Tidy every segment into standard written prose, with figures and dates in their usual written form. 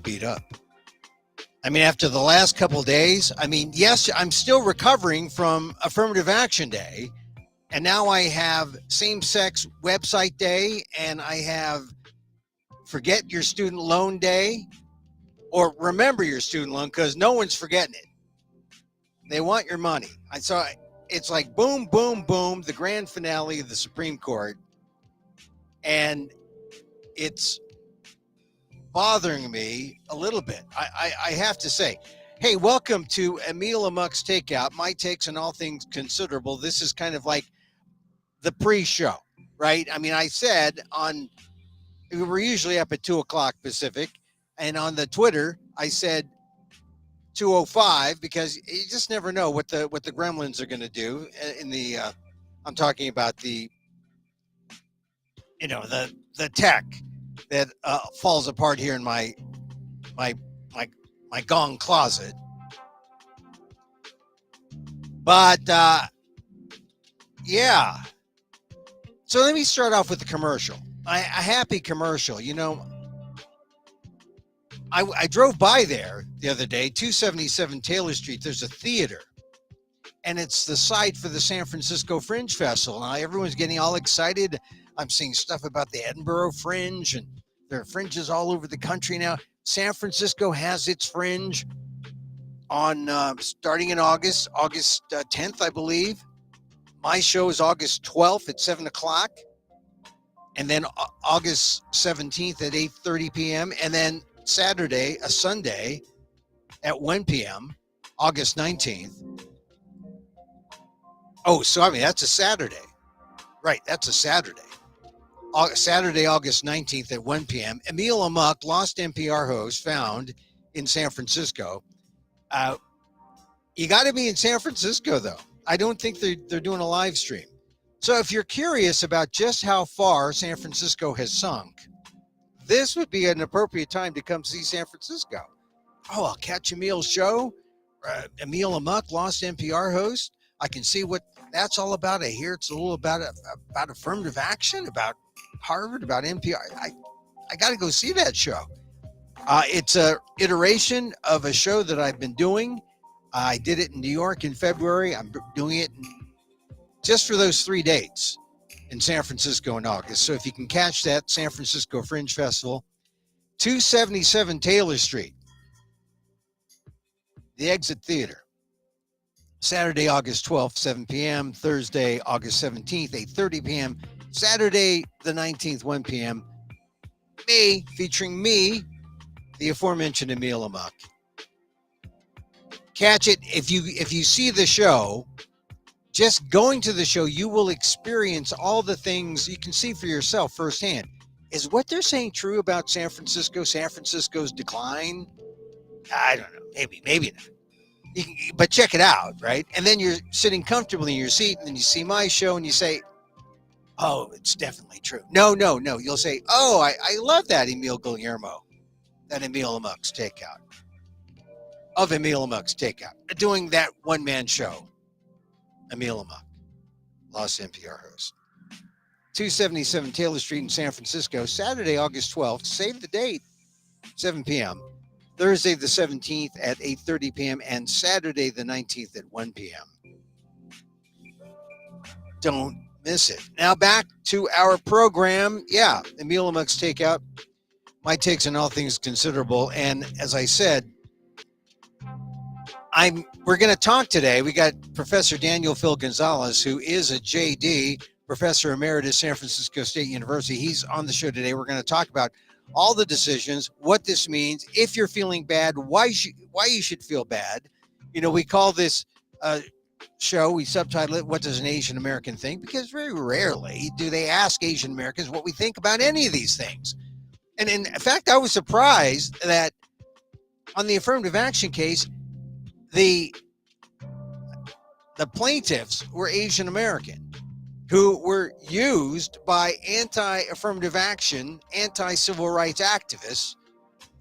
beat up. I mean, after the last couple of days, I mean, yes, I'm still recovering from Affirmative Action Day. And now I have same-sex website day, and I have forget your student loan day, or remember your student loan, because no one's forgetting it. They want your money. I saw it's like boom, boom, boom, the grand finale of the Supreme Court. And it's bothering me a little bit. I have to say, hey, welcome to Emil Amok's Takeout, my takes on all things considerable. This is kind of like the pre-show, right? I mean, I said we're usually up at 2 o'clock Pacific, and on the Twitter, I said 2:05 because you just never know what the gremlins are going to do in the. I'm talking about the tech that falls apart here in my gong closet. But yeah. So let me start off with the commercial. A happy commercial. You know, I drove by there the other day, 277 Taylor Street. There's a theater, and it's the site for the San Francisco Fringe Festival. Now everyone's getting all excited. I'm seeing stuff about the Edinburgh Fringe, and there are fringes all over the country now. San Francisco has its fringe on starting in August 10th, I believe. My show is August 12th at 7 o'clock. And then August 17th at 8:30 p.m. And then Saturday, a Sunday at 1 p.m., August 19th. Oh, so I mean, that's a Saturday. Right, that's a Saturday. Saturday, August 19th at 1 p.m. Emil Amok, lost NPR host, found in San Francisco. You got to be in San Francisco, though. I don't think they're doing a live stream. So if you're curious about just how far San Francisco has sunk, this would be an appropriate time to come see San Francisco. Oh, I'll catch Emil's show. Emil Amok, lost NPR host. I can see what that's all about. I hear it's a little about affirmative action, about Harvard, about NPR. I got to go see that show. It's a iteration of a show that I've been doing. I did it in New York in February. I'm doing it just for those 3 dates in San Francisco in August. So if you can catch that, San Francisco Fringe Festival, 277 Taylor Street, the Exit Theater. Saturday, August 12th, 7 p.m. Thursday, August 17th, 8:30 p.m. Saturday, the 19th, 1 p.m. Me, featuring me, the aforementioned Emil Amok. Catch it. If you see the show, just going to the show, you will experience all the things you can see for yourself firsthand. Is what they're saying true about San Francisco, San Francisco's decline? I don't know. Maybe not. But check it out, right? And then you're sitting comfortably in your seat, and then you see my show, and you say, oh, it's definitely true. No. You'll say, oh, I love that Emil Guillermo, that Emil Amok's Takeout. Of Emil Amok's Takeout. Doing that one-man show. Emil Amok, lost NPR host. 277 Taylor Street in San Francisco, Saturday, August 12th. Save the date, 7 p.m. Thursday, the 17th at 8:30 p.m. and Saturday, the 19th at 1 p.m. Don't miss it. Now back to our program. Yeah, Emil Amok's Takeout. My takes on all things considerable. And as I said, we're going to talk today. We got Professor Daniel Phil Gonzalez, who is a JD, Professor Emeritus, San Francisco State University. He's on the show today. We're going to talk about all the decisions, what this means, if you're feeling bad, why you should feel bad. You know, we call this show, we subtitle it, What Does an Asian American Think? Because very rarely do they ask Asian Americans what we think about any of these things. And in fact, I was surprised that on the affirmative action case, the plaintiffs were Asian American, who were used by anti-affirmative action, anti-civil rights activists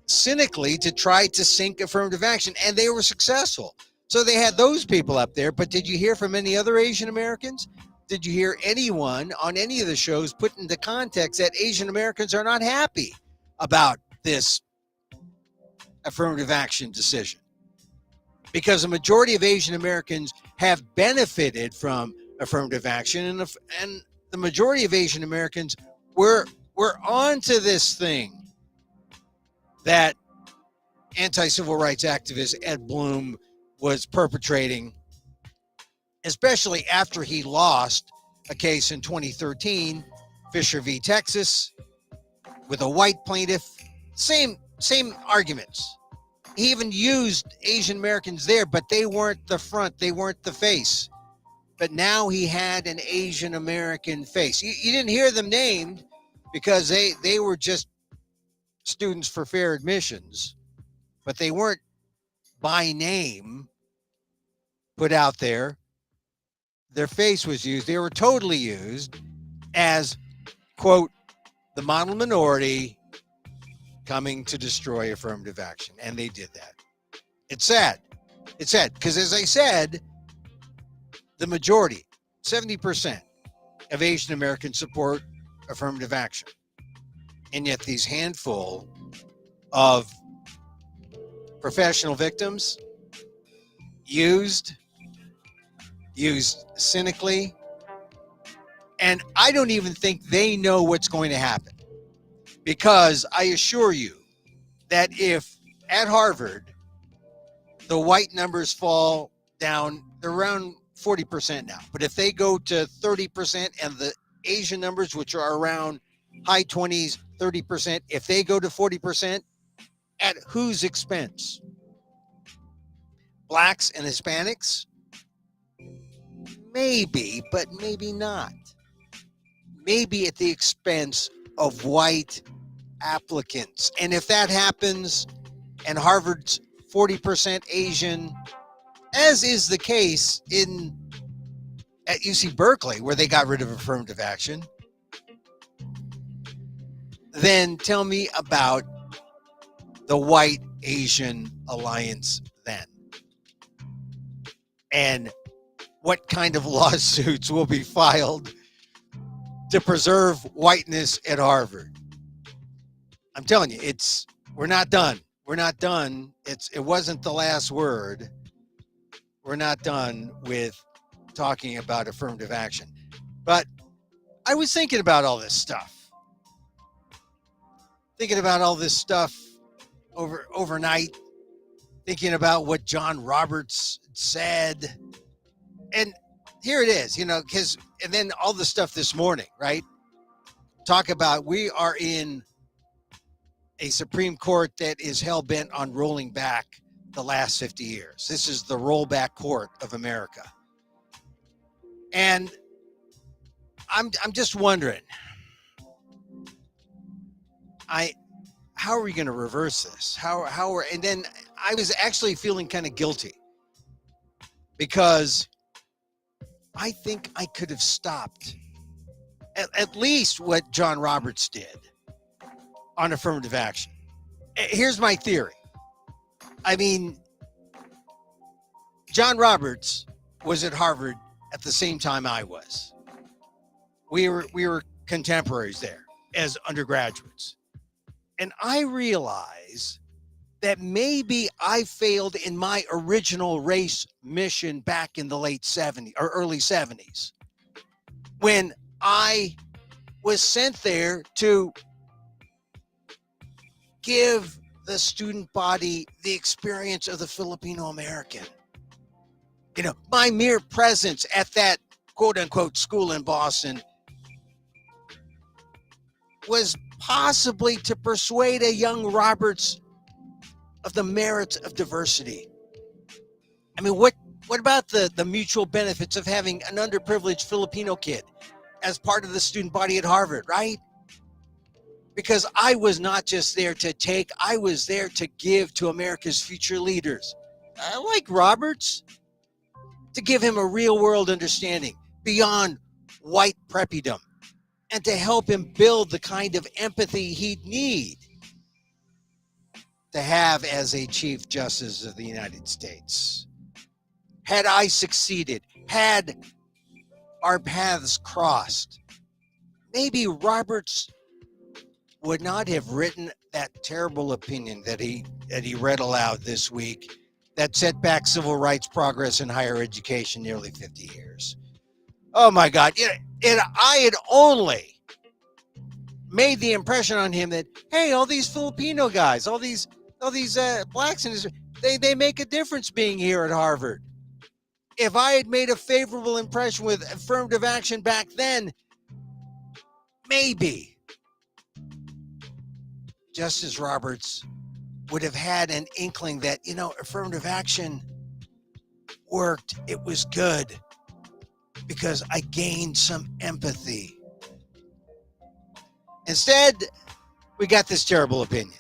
cynically to try to sink affirmative action, and they were successful. So they had those people up there, but did you hear from any other Asian Americans? Did you hear anyone on any of the shows put into context that Asian Americans are not happy about this affirmative action decision, because a majority of Asian Americans have benefited from affirmative action, and the majority of Asian Americans were onto this thing that anti-civil rights activist Ed Bloom was perpetrating, especially after he lost a case in 2013, Fisher v. Texas, with a white plaintiff. Same arguments. He even used Asian Americans there, but they weren't the front, they weren't the face. But now he had an Asian American face. You didn't hear them named because they were just students for fair admissions, but they weren't by name put out there. Their face was used. They were totally used as, quote, the model minority coming to destroy affirmative action. And they did that. It's sad. It's sad because, as I said, the majority, 70% of Asian Americans support affirmative action. And yet these handful of professional victims used cynically, and I don't even think they know what's going to happen, because I assure you that if at Harvard the white numbers fall down, they're around 40% now, but if they go to 30% and the Asian numbers, which are around high 20s, 30%, if they go to 40%, at whose expense? Blacks and Hispanics? Maybe, but maybe not. Maybe at the expense of white applicants. And if that happens and Harvard's 40% Asian, as is the case at UC Berkeley, where they got rid of affirmative action, then tell me about the white Asian alliance then. And what kind of lawsuits will be filed to preserve whiteness at Harvard? I'm telling you, we're not done. We're not done. It wasn't the last word. We're not done with talking about affirmative action. But I was thinking about all this stuff. Overnight, thinking about what John Roberts said. And here it is, and then all the stuff this morning, right? Talk about, we are in a Supreme Court that is hell-bent on rolling back the last 50 years. This is the rollback court of America. And I'm just wondering, how are we going to reverse this? And then I was actually feeling kind of guilty, because I think I could have stopped at least what John Roberts did on affirmative action. Here's my theory. I mean, John Roberts was at Harvard at the same time I was. We were contemporaries there as undergraduates. And I realize that maybe I failed in my original race mission back in the late 70s or early 70s, when I was sent there to give the student body the experience of the Filipino American. My mere presence at that quote unquote school in Boston was possibly to persuade a young Roberts of the merits of diversity. I mean, what about the mutual benefits of having an underprivileged Filipino kid as part of the student body at Harvard, right? Because I was not just there to take, I was there to give to America's future leaders. Like Roberts, to give him a real world understanding beyond white preppydom, and to help him build the kind of empathy he'd need to have as a Chief Justice of the United States. Had I succeeded, had our paths crossed, maybe Roberts would not have written that terrible opinion that he read aloud this week that set back civil rights progress in higher education nearly 50 years. Oh my God. I had only made the impression on him that, hey, all these Filipino guys, all these blacks in his, they make a difference being here at Harvard. If I had made a favorable impression with affirmative action back then, maybe Justice Roberts would have had an inkling that, affirmative action worked. It was good because I gained some empathy. Instead, we got this terrible opinion,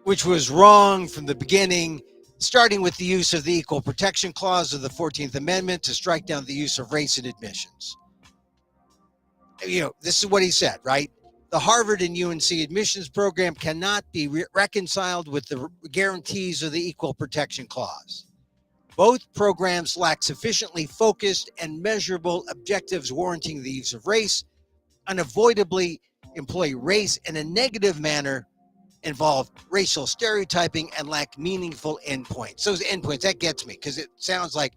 which was wrong from the beginning, starting with the use of the Equal Protection Clause of the 14th Amendment to strike down the use of race in admissions. This is what he said, right? The Harvard and UNC admissions program cannot be reconciled with the guarantees of the Equal Protection Clause. Both programs lack sufficiently focused and measurable objectives warranting the use of race, unavoidably employ race in a negative manner, involve racial stereotyping, and lack meaningful endpoints. Those endpoints, that gets me, because it sounds like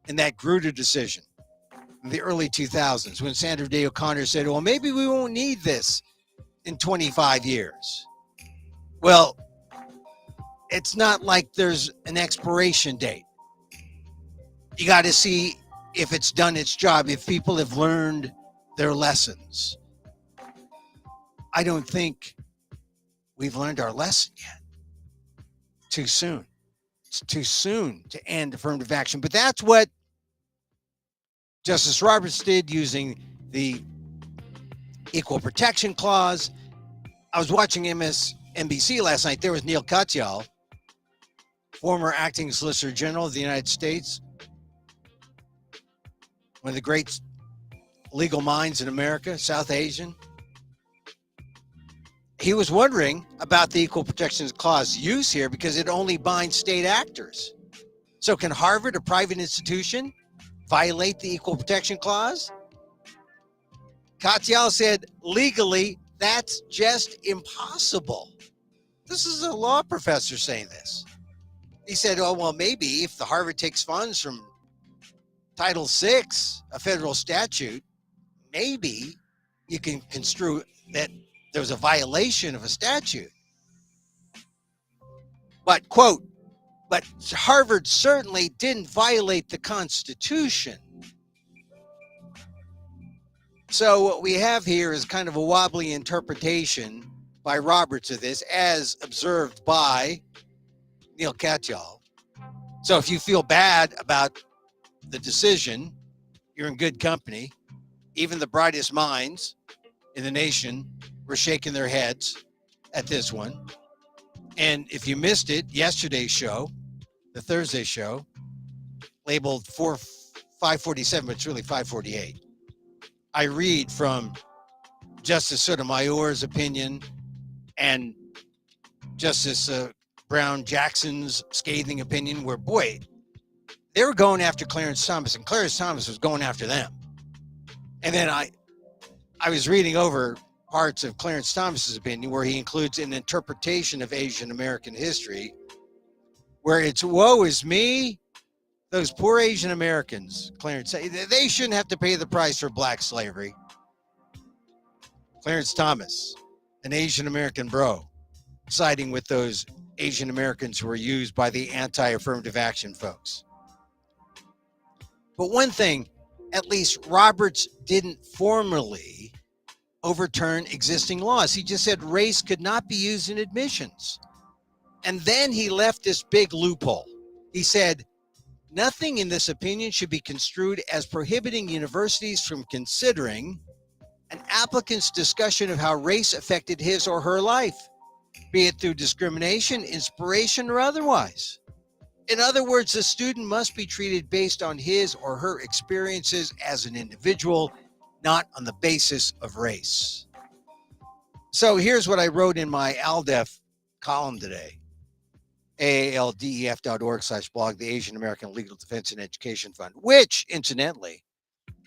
in that Grutter decision in the early 2000s when Sandra Day O'Connor said, well, maybe we won't need this in 25 years. Well, it's not like there's an expiration date. You got to see if it's done its job, if people have learned their lessons. I don't think we've learned our lesson yet. Too soon. It's too soon to end affirmative action. But that's what Justice Roberts did using the Equal Protection Clause. I was watching MSNBC last night. There was Neil Katyal, former acting Solicitor General of the United States, one of the great legal minds in America, South Asian. He was wondering about the Equal Protection Clause use here because it only binds state actors. So can Harvard, a private institution, violate the Equal Protection Clause? Katyal said, legally, that's just impossible. This is a law professor saying this. He said, oh, well, maybe if the Harvard takes funds from Title VI, a federal statute, maybe you can construe that there's a violation of a statute. But, quote, but Harvard certainly didn't violate the Constitution. So what we have here is kind of a wobbly interpretation by Roberts of this, as observed by Neil Katyal. So if you feel bad about the decision, you're in good company. Even the brightest minds in the nation were shaking their heads at this one. And if you missed it, yesterday's show, the Thursday show, labeled 547, but it's really 548. I read from Justice Sotomayor's opinion and Justice Brown Jackson's scathing opinion, where, boy, they were going after Clarence Thomas, and Clarence Thomas was going after them. And then I was reading over parts of Clarence Thomas's opinion where he includes an interpretation of Asian American history where it's woe is me, those poor Asian Americans. Clarence, they shouldn't have to pay the price for black slavery. Clarence Thomas, an Asian American bro, siding with those Asian Americans who were used by the anti-affirmative action folks. But one thing, at least Roberts didn't formally overturn existing laws. He just said race could not be used in admissions. And then he left this big loophole. He said, nothing in this opinion should be construed as prohibiting universities from considering an applicant's discussion of how race affected his or her life, be it through discrimination, inspiration, or otherwise. In other words, the student must be treated based on his or her experiences as an individual, not on the basis of race. So here's what I wrote in my ALDEF column today. aaldef.org/blog, the Asian American Legal Defense and Education Fund, which, incidentally,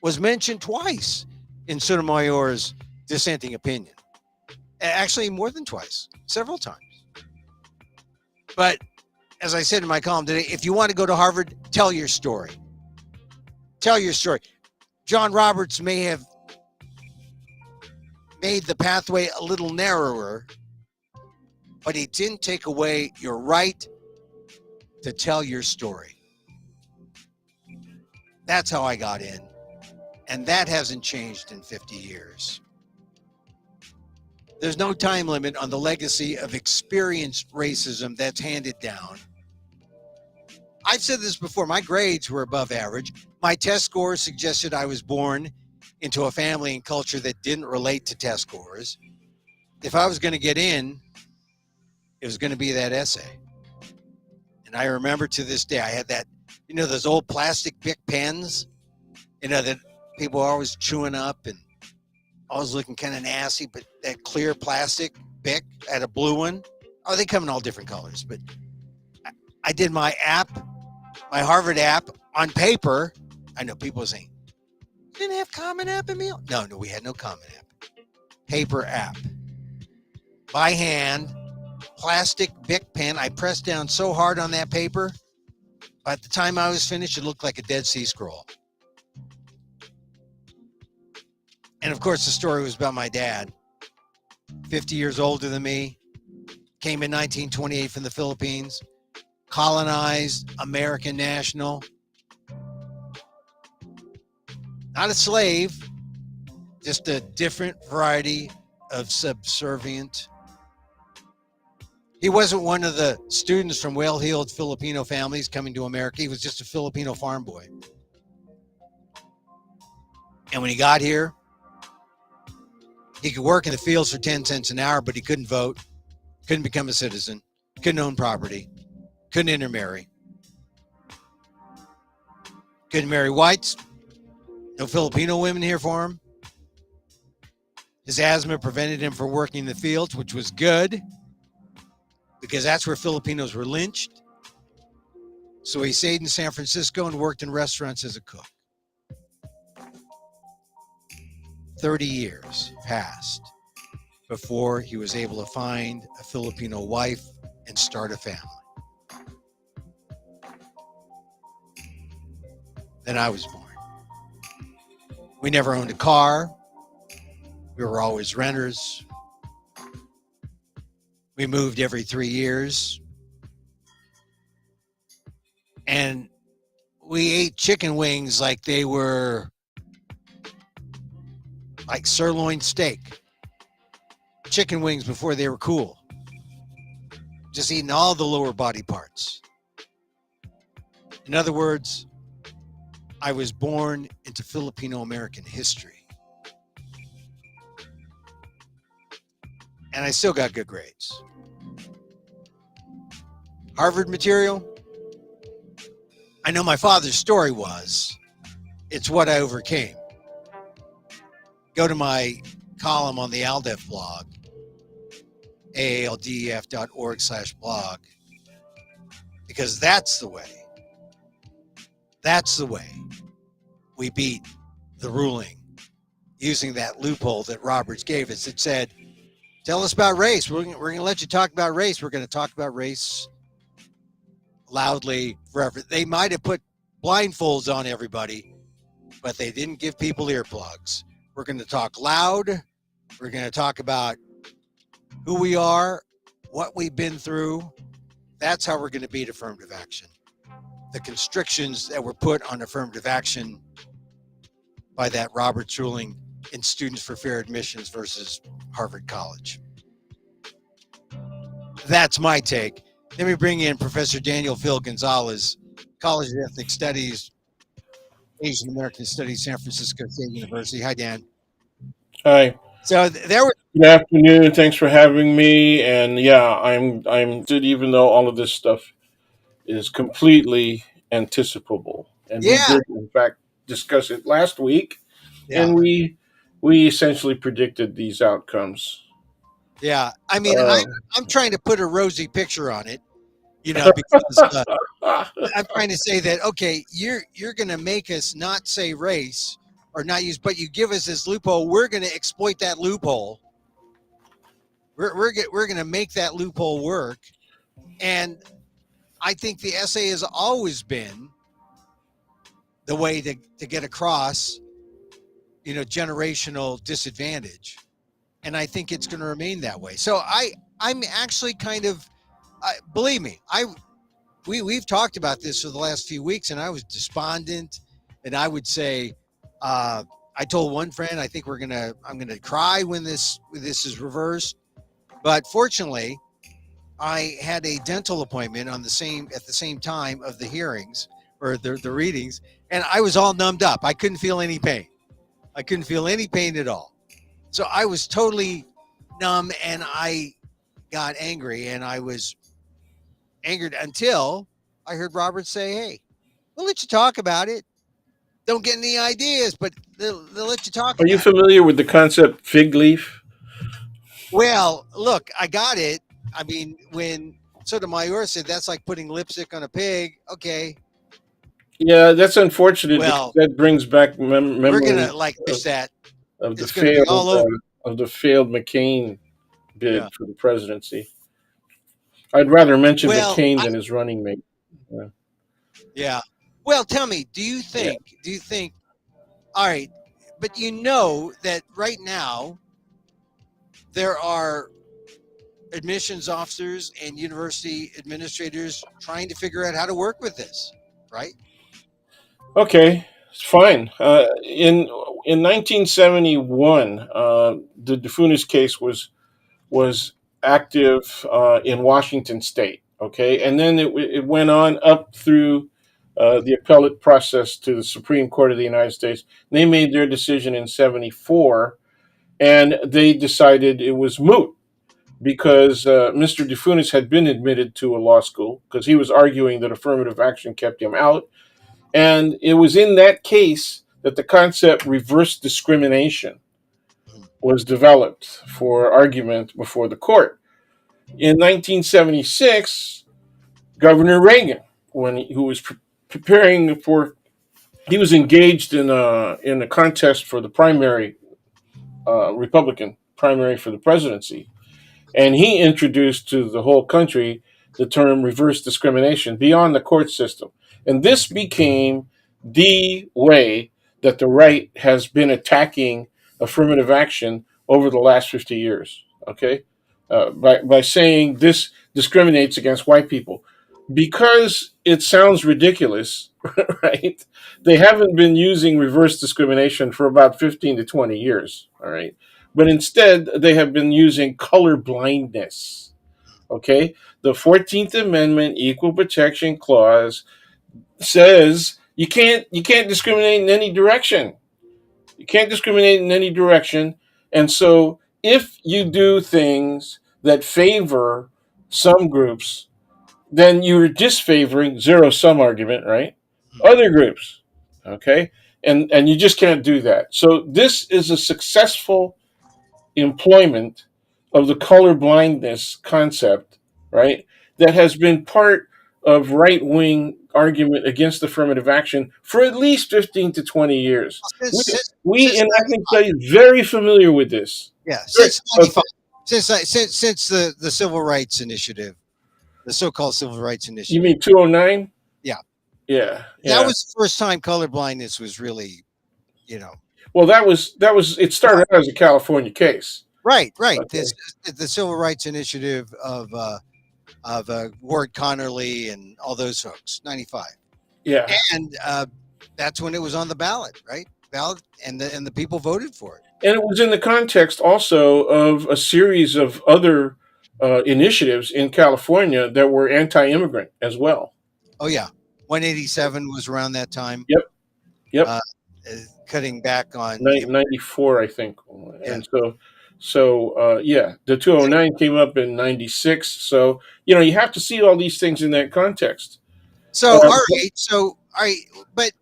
was mentioned twice in Sotomayor's dissenting opinion. Actually, more than twice, several times. But as I said in my column today, if you want to go to Harvard, tell your story. Tell your story. John Roberts may have made the pathway a little narrower, but he didn't take away your right to tell your story. That's how I got in. And that hasn't changed in 50 years. There's no time limit on the legacy of experienced racism that's handed down. I've said this before, my grades were above average. My test scores suggested I was born into a family and culture that didn't relate to test scores. If I was going to get in, it was going to be that essay. And I remember to this day, I had that, those old plastic Bic pens, that people are always chewing up and always looking kind of nasty, but that clear plastic Bic, I had a blue one. Oh, they come in all different colors, but I did my app, my Harvard app on paper. I know people are saying, didn't have Common App, Emil? No, we had no Common App. Paper app. By hand, plastic Bic pen. I pressed down so hard on that paper. By the time I was finished, it looked like a Dead Sea Scroll. And of course, the story was about my dad, 50 years older than me, came in 1928 from the Philippines, colonized, American national, not a slave, just a different variety of subservient. He wasn't one of the students from well-heeled Filipino families coming to America. He was just a Filipino farm boy. And when he got here, he could work in the fields for 10 cents an hour, but he couldn't vote, couldn't become a citizen, couldn't own property, couldn't intermarry, couldn't marry whites, no Filipino women here for him. His asthma prevented him from working in the fields, which was good because that's where Filipinos were lynched. So he stayed in San Francisco and worked in restaurants as a cook. 30 years passed before he was able to find a Filipino wife and start a family. Then I was born. We never owned a car. We were always renters. We moved every 3 years. And we ate chicken wings like they were like sirloin steak. Chicken wings before they were cool. Just eating all the lower body parts. In other words, I was born into Filipino American history. And I still got good grades. Harvard material? I know my father's story was, it's what I overcame. Go to my column on the ALDEF blog, aaldef.org/blog, because that's the way we beat the ruling using that loophole that Roberts gave us. It said, tell us about race. We're going to let you talk about race. We're going to talk about race loudly forever. They might have put blindfolds on everybody, but they didn't give people earplugs. We're going to talk loud. We're going to talk about who we are, what we've been through. That's how we're going to beat affirmative action. The constrictions that were put on affirmative action by that Roberts ruling in Students for Fair Admissions versus Harvard College. That's my take. Let me bring in Professor Daniel Phil Gonzalez, College of Ethnic Studies, Asian American Studies, San Francisco State University. Hi, Dan. Hi. So there were. Good afternoon. Thanks for having me. And yeah, I'm even though all of this stuff is completely anticipable, and we Yeah. did in fact discuss it last week, Yeah. and we essentially predicted these outcomes. Yeah. I mean, Uh, I'm trying to put a rosy picture on it, because I'm trying to say that, okay, you're going to make us not say race or not use, but you give us this loophole. We're going to exploit that loophole we're going to make that loophole work. And I think the essay has always been the way to get across, generational disadvantage. And I think it's going to remain that way. So I'm actually kind of, believe me, we've talked about this for the last few weeks, and I was despondent, and I would say, I told one friend, I think I'm gonna cry when this is reversed. But fortunately, I had a dental appointment at the same time of the hearings or the readings, and I was all numbed up. I couldn't feel any pain. I couldn't feel any pain at all. So I was totally numb, and I got angry, and I was angered until I heard Robert say, "Hey, we'll let you talk about it. Don't get any ideas, but they'll let you talk Are you about it." familiar with the concept fig leaf? Well, look, I got it. I mean, when Sotomayor said that's like putting lipstick on a pig, okay, Yeah, that's unfortunate because well, that brings back we're gonna memories like push that. of the It's gonna be failed all over. McCain Yeah. bid for the presidency. I'd rather mention Well, McCain than his running mate. Yeah. yeah. Well, tell me, Yeah. do you think, all right, but you know that right now there are admissions officers and university administrators trying to figure out how to work with this, right? Okay, it's fine. In 1971, the DeFunis case was active in Washington State. Okay, and then it went on up through the appellate process to the Supreme Court of the United States. They made their decision in '74, and they decided it was moot because Mr. DeFunis had been admitted to a law school because he was arguing that affirmative action kept him out. And it was in that case that the concept reverse discrimination was developed for argument before the court. In 1976, Governor Reagan, who was preparing for, he was engaged in a contest for the primary, Republican primary for the presidency, and he introduced to the whole country the term reverse discrimination beyond the court system. And this became the way that the right has been attacking affirmative action over the last 50 years. Okay? By saying this discriminates against white people. Because it sounds ridiculous, right? They haven't been using reverse discrimination for about 15 to 20 years, all right? But instead they have been using color blindness. Okay, the 14th Amendment Equal Protection Clause says you can't discriminate in any direction. You can't discriminate in any direction, and so if you do things that favor some groups, then you're disfavoring zero sum argument, right? Other groups, okay, and you just can't do that. So this is a successful employment of the color blindness concept, right? That has been part of right wing argument against affirmative action for at least 15 to 20 years. We, we Since in I can 95. tell you, very familiar with this. Yeah, Great. since Okay. 95. Since the Civil Rights Initiative, the so-called Civil Rights You Initiative. mean 209? Yeah, Yeah, that yeah. was the first time colorblindness was really, you know, Well, that was it started out as a California case. right. Okay. The Civil Rights Initiative of Ward Connerly and all those folks, 95. Yeah. And that's when it was on the ballot, right? Ballot, and the people voted for it. And it was in the context also of a series of other initiatives in California that were anti-immigrant as well. Oh yeah, 187 was around that time. Yep, yep. Uh, Cutting back on 94, I think. yeah. And yeah, the 209 came up in 96. So, you have to see all these things in that context. So Uh, all right, but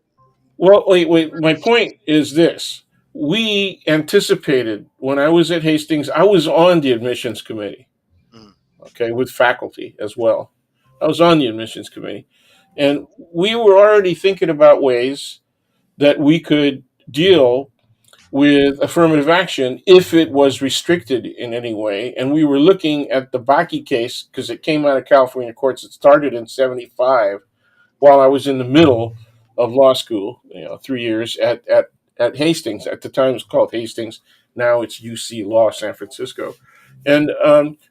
well, wait. My point is this. We anticipated when I was at Hastings, I was on the admissions committee, mm, okay, with faculty as well. I was on the admissions committee. And we were already thinking about ways that we could deal with affirmative action if it was restricted in any way. And we were looking at the Bakke case because it came out of California courts. It started in '75 while I was in the middle of law school, 3 years at Hastings. At the time, it was called Hastings. Now it's UC Law San Francisco. And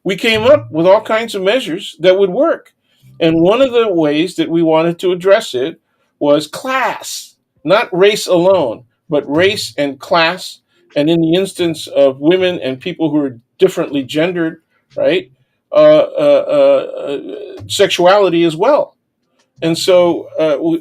we came up with all kinds of measures that would work. And one of the ways that we wanted to address it was class, not race alone, but race and class. And in the instance of women and people who are differently gendered, right, sexuality as well. And so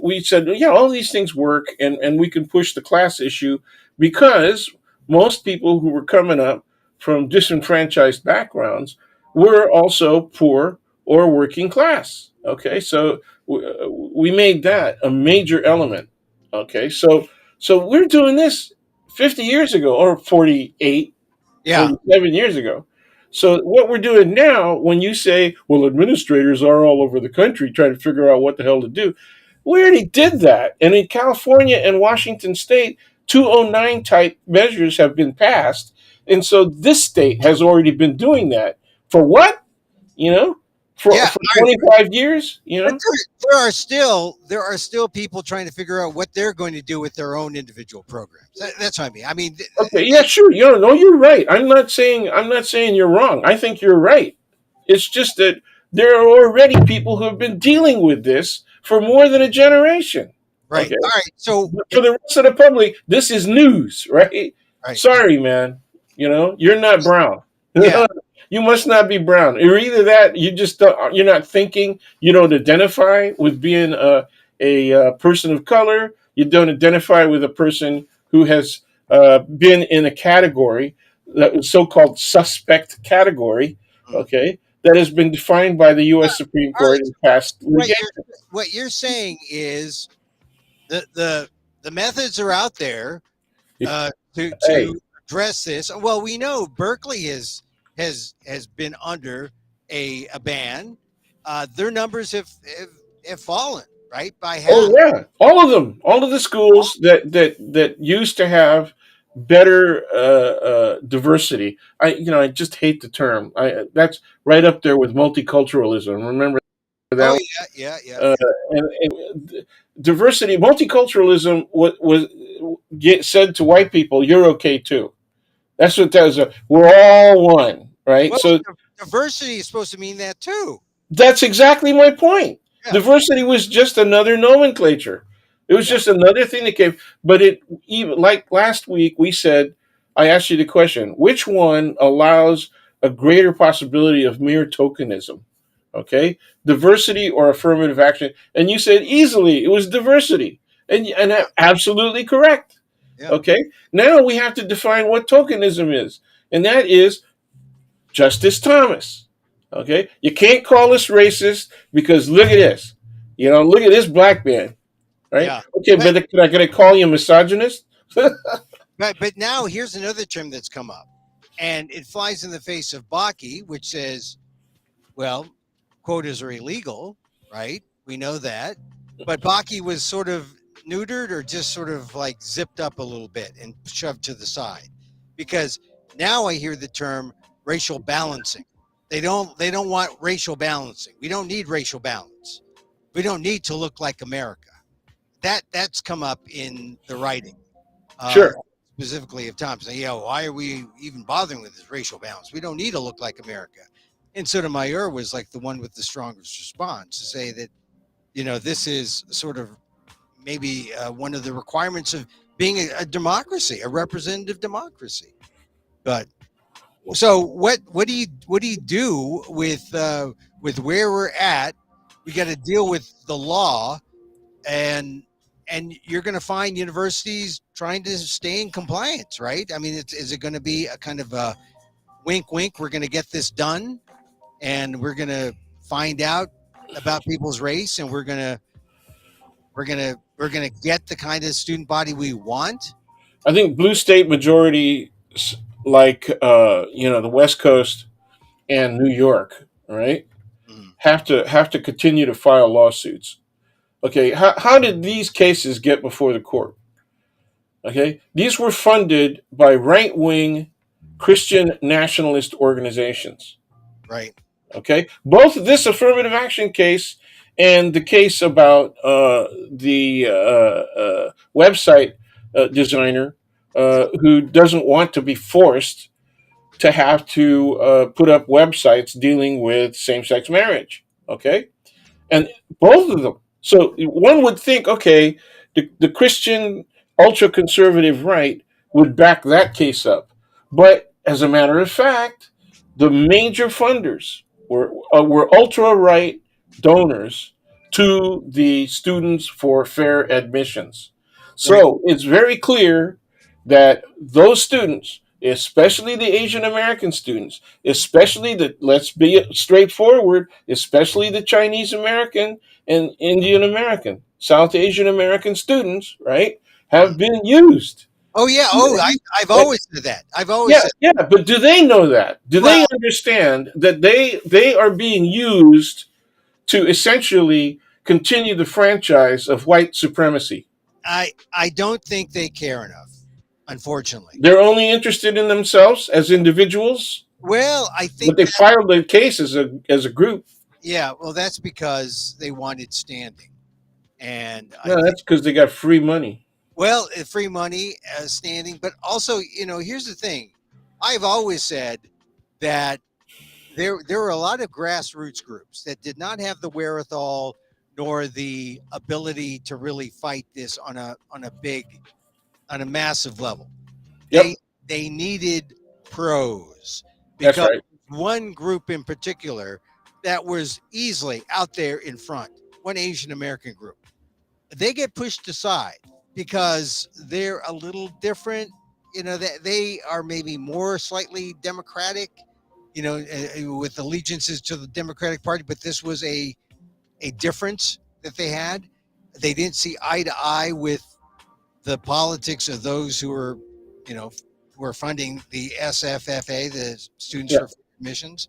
we said, yeah, all these things work, and we can push the class issue because most people who were coming up from disenfranchised backgrounds were also poor or working class. Okay, so we made that a major element. Okay, so we're doing this 50 years ago or 48, Yeah. 47 years ago. So what we're doing now, when you say, well, administrators are all over the country trying to figure out what the hell to do, we already did that. And in California and Washington State, 209 type measures have been passed. And so this state has already been doing that. For what? You know? Yeah. For 25 years, But there are still people trying to figure out what they're going to do with their own individual programs. That's what I mean. I mean, Okay, yeah, sure. No, you're right. I'm not saying you're wrong. I think you're right. It's just that there are already people who have been dealing with this for more than a generation. right. Okay. All right. So, But for the rest of the public, this is news, right? right. Sorry, man. You're not brown. Yeah. You must not be brown. You're either that you just don't, you're not thinking. You don't identify with being a person of color. You don't identify with a person who has been in a category, that so-called suspect category. Mm. Okay, that has been defined by the U.S. Supreme All right. Court in past What litigation. you're saying is the methods are out there Hey, to address this. Well, we know Berkeley has been under a ban. Their numbers have fallen right by half. oh yeah, all of the schools that used to have better diversity. I just hate the term. That's right up there with multiculturalism. Remember Oh that? yeah, yeah, yeah, Uh, yeah. and diversity, multiculturalism was said to white people, "You're okay too." That's what that was. We're all one, right? Well, So diversity is supposed to mean that too. that's exactly my point. Yeah, Diversity was just another nomenclature. It was yeah, just another thing that came. But it even like last week we said, I asked you the question: which one allows a greater possibility of mere tokenism? Okay, diversity or affirmative action? And you said easily it was diversity, and yeah, absolutely correct. yeah. Okay, now we have to define what tokenism is, and that is Justice Thomas. Okay, you can't call us racist because look at this. Look at this black man, right? Yeah. Okay, But but can I call you misogynist? but now here's another term that's come up, and it flies in the face of Bakke, which says, well, quotas are illegal, right? We know that, but Bakke was sort of neutered or just sort of like zipped up a little bit and shoved to the side, because now I hear the term racial balancing. They don't want racial balancing. We don't need racial balance. We don't need to look like America. That's come up in the writing, uh, Sure. specifically of Thompson. Why are we even bothering with this racial balance? We don't need to look like America. And Sotomayor was like the one with the strongest response to say that this is sort of maybe one of the requirements of being a democracy, a representative democracy. But so what do you do with where we're at? We got to deal with the law, and you're going to find universities trying to stay in compliance, right? I mean, is it going to be a kind of a wink, wink? We're going to get this done, and we're going to find out about people's race, and we're gonna get the kind of student body we want. I think blue state majority, like the West Coast and New York, right, Mm. have to continue to file lawsuits. Okay, how did these cases get before the court? Okay, these were funded by right-wing Christian nationalist organizations. Right. Okay, both this affirmative action case and the case about the website designer Yeah. who doesn't want to be forced to have to put up websites dealing with same-sex marriage. Okay, and both of them. So one would think, okay, the Christian ultra conservative right would back that case up, but as a matter of fact, the major funders were ultra right donors to the Students for Fair Admissions. Right. So it's very clear that those students, especially the Asian American students, especially the, let's be straightforward, especially the Chinese American and Indian American, South Asian American students, right, have Mhm. been used. Oh yeah. Oh, I've Like, always said that. I've always yeah, said. yeah, but do they know that? Do they Well, understand that they are being used to essentially continue the franchise of white supremacy? I don't think they care enough, unfortunately. They're only interested in themselves as individuals, Well, I but think they that filed the case as a group. yeah. Well, that's because they wanted standing, and I No, think that's because they got free money. well, free money, standing, but also here's the thing. I've always said that there were a lot of grassroots groups that did not have the wherewithal nor the ability to really fight this on a massive level. They Yep, they needed pros that's because right. one group in particular that was easily out there in front, one Asian American group. They get pushed aside because they're a little different. They are maybe more slightly democratic, with allegiances to the Democratic Party, but this was a difference that they had. They didn't see eye to eye with the politics of those you know, who are funding the SFFA, the Students Yeah. for Admissions,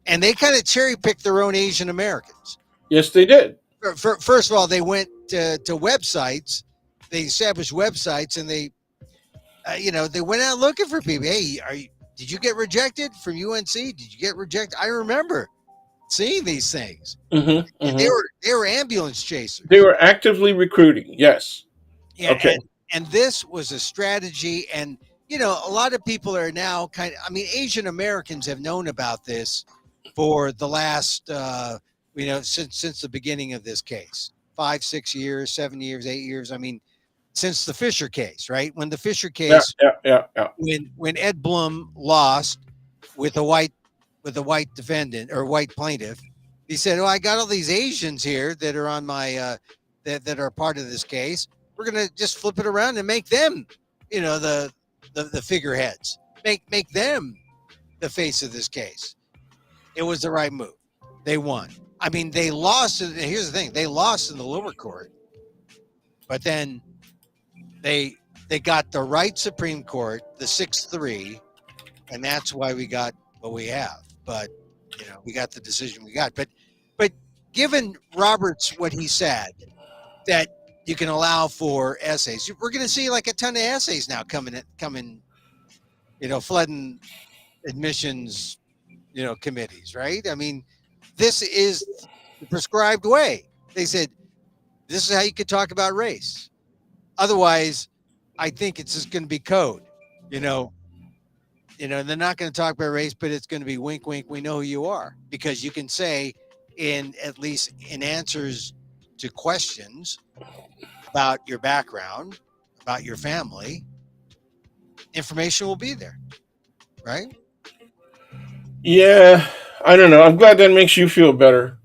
and they kind of cherry picked their own Asian Americans. Yes, they did. First of all, they went to websites, they established websites, and they went out looking for people. Hey, did you get rejected from UNC? Did you get rejected? I remember seeing these things. Hmm, And hmm. they were ambulance They chasers. were actively recruiting. Yes. Yeah, Okay. and this was a strategy. And a lot of people are now Asian Americans have known about this for the last since the beginning of this case. 5 6 years, 7 years, 8 years. Since the Fisher case, right? When the Fisher Yeah, case, yeah, yeah, yeah. when Ed Blum lost with a white defendant or white plaintiff, he said, "Oh, I got all these Asians here that are on my that are part of this case. We're gonna just flip it around and make them, the figureheads. Make them the face of this case." It was the right move. They won. They lost. Here's the thing: they lost in the lower court, but then they they got the right Supreme Court, the 6-3, and that's why we got what we have. But we got the decision we got. But given Roberts what he said that you can allow for essays, we're going to see like a ton of essays now coming, flooding admissions, committees, right? This is the prescribed way. They said this is how you could talk about race. Otherwise, I think it's just going to be code. You know, they're not going to talk about race, but it's going to be wink, wink. We know who you are because you can say, in at least in answers to questions about your background, about your family, information will be there, right? Yeah, I don't know. I'm glad that makes you feel better.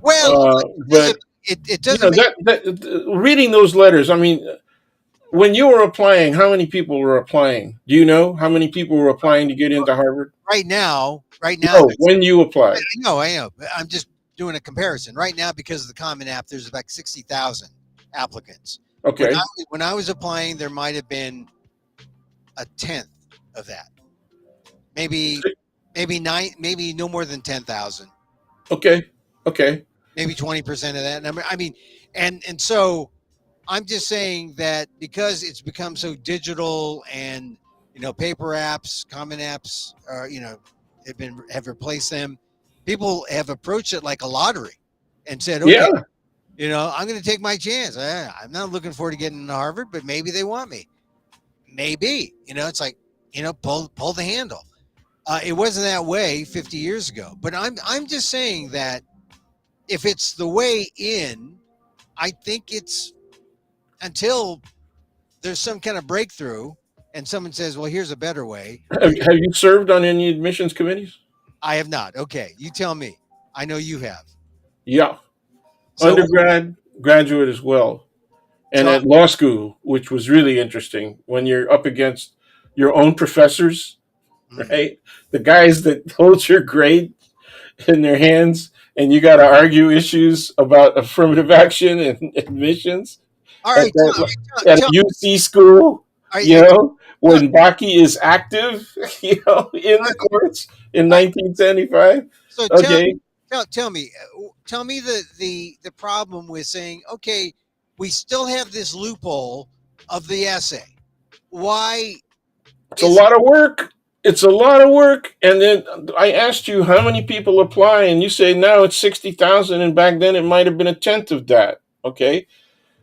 Well, it But doesn't it doesn't make reading those letters. I mean, when you were applying, how many people were applying? Do you know how many people were applying to get into Harvard? right now. Right now, No, when you I applied. know, I know. I'm just doing a comparison. Right now, because of the Common App, there's about 60,000 applicants. When I Okay. when I was applying, there might have been a tenth of that. Maybe nine, maybe no more than 10,000. Okay. Okay. Maybe 20% of that number. And so I'm just saying that because it's become so digital and paper apps, common apps, have replaced them. People have approached it like a lottery and said, Yeah, okay, I'm going to take my chance. I'm not looking forward to getting into Harvard, but maybe they want me. Maybe, it's like, pull the handle. It wasn't that way 50 years ago, but I'm just saying that if it's the way in, I think it's until there's some kind of breakthrough and someone says, well, here's a better way. have you served on any admissions committees? I have not. Okay, you tell me. I know you have. Yeah, So, undergrad, graduate as well, and so at law school, which was really interesting when you're up against your own professors, mm. right? The guys that hold your grade in their hands, and you got to argue issues about affirmative action and admissions All at right, that at tell, a UC school. all right, You know, tell, when Baki is active, in all the courts in right. 1975. So Okay, tell me the problem with saying, okay, we still have this loophole of the essay. Why it's a is lot of work. It's a lot of work. And then I asked you how many people apply, and you say now it's 60,000, and back then it might have been a tenth of that. Okay,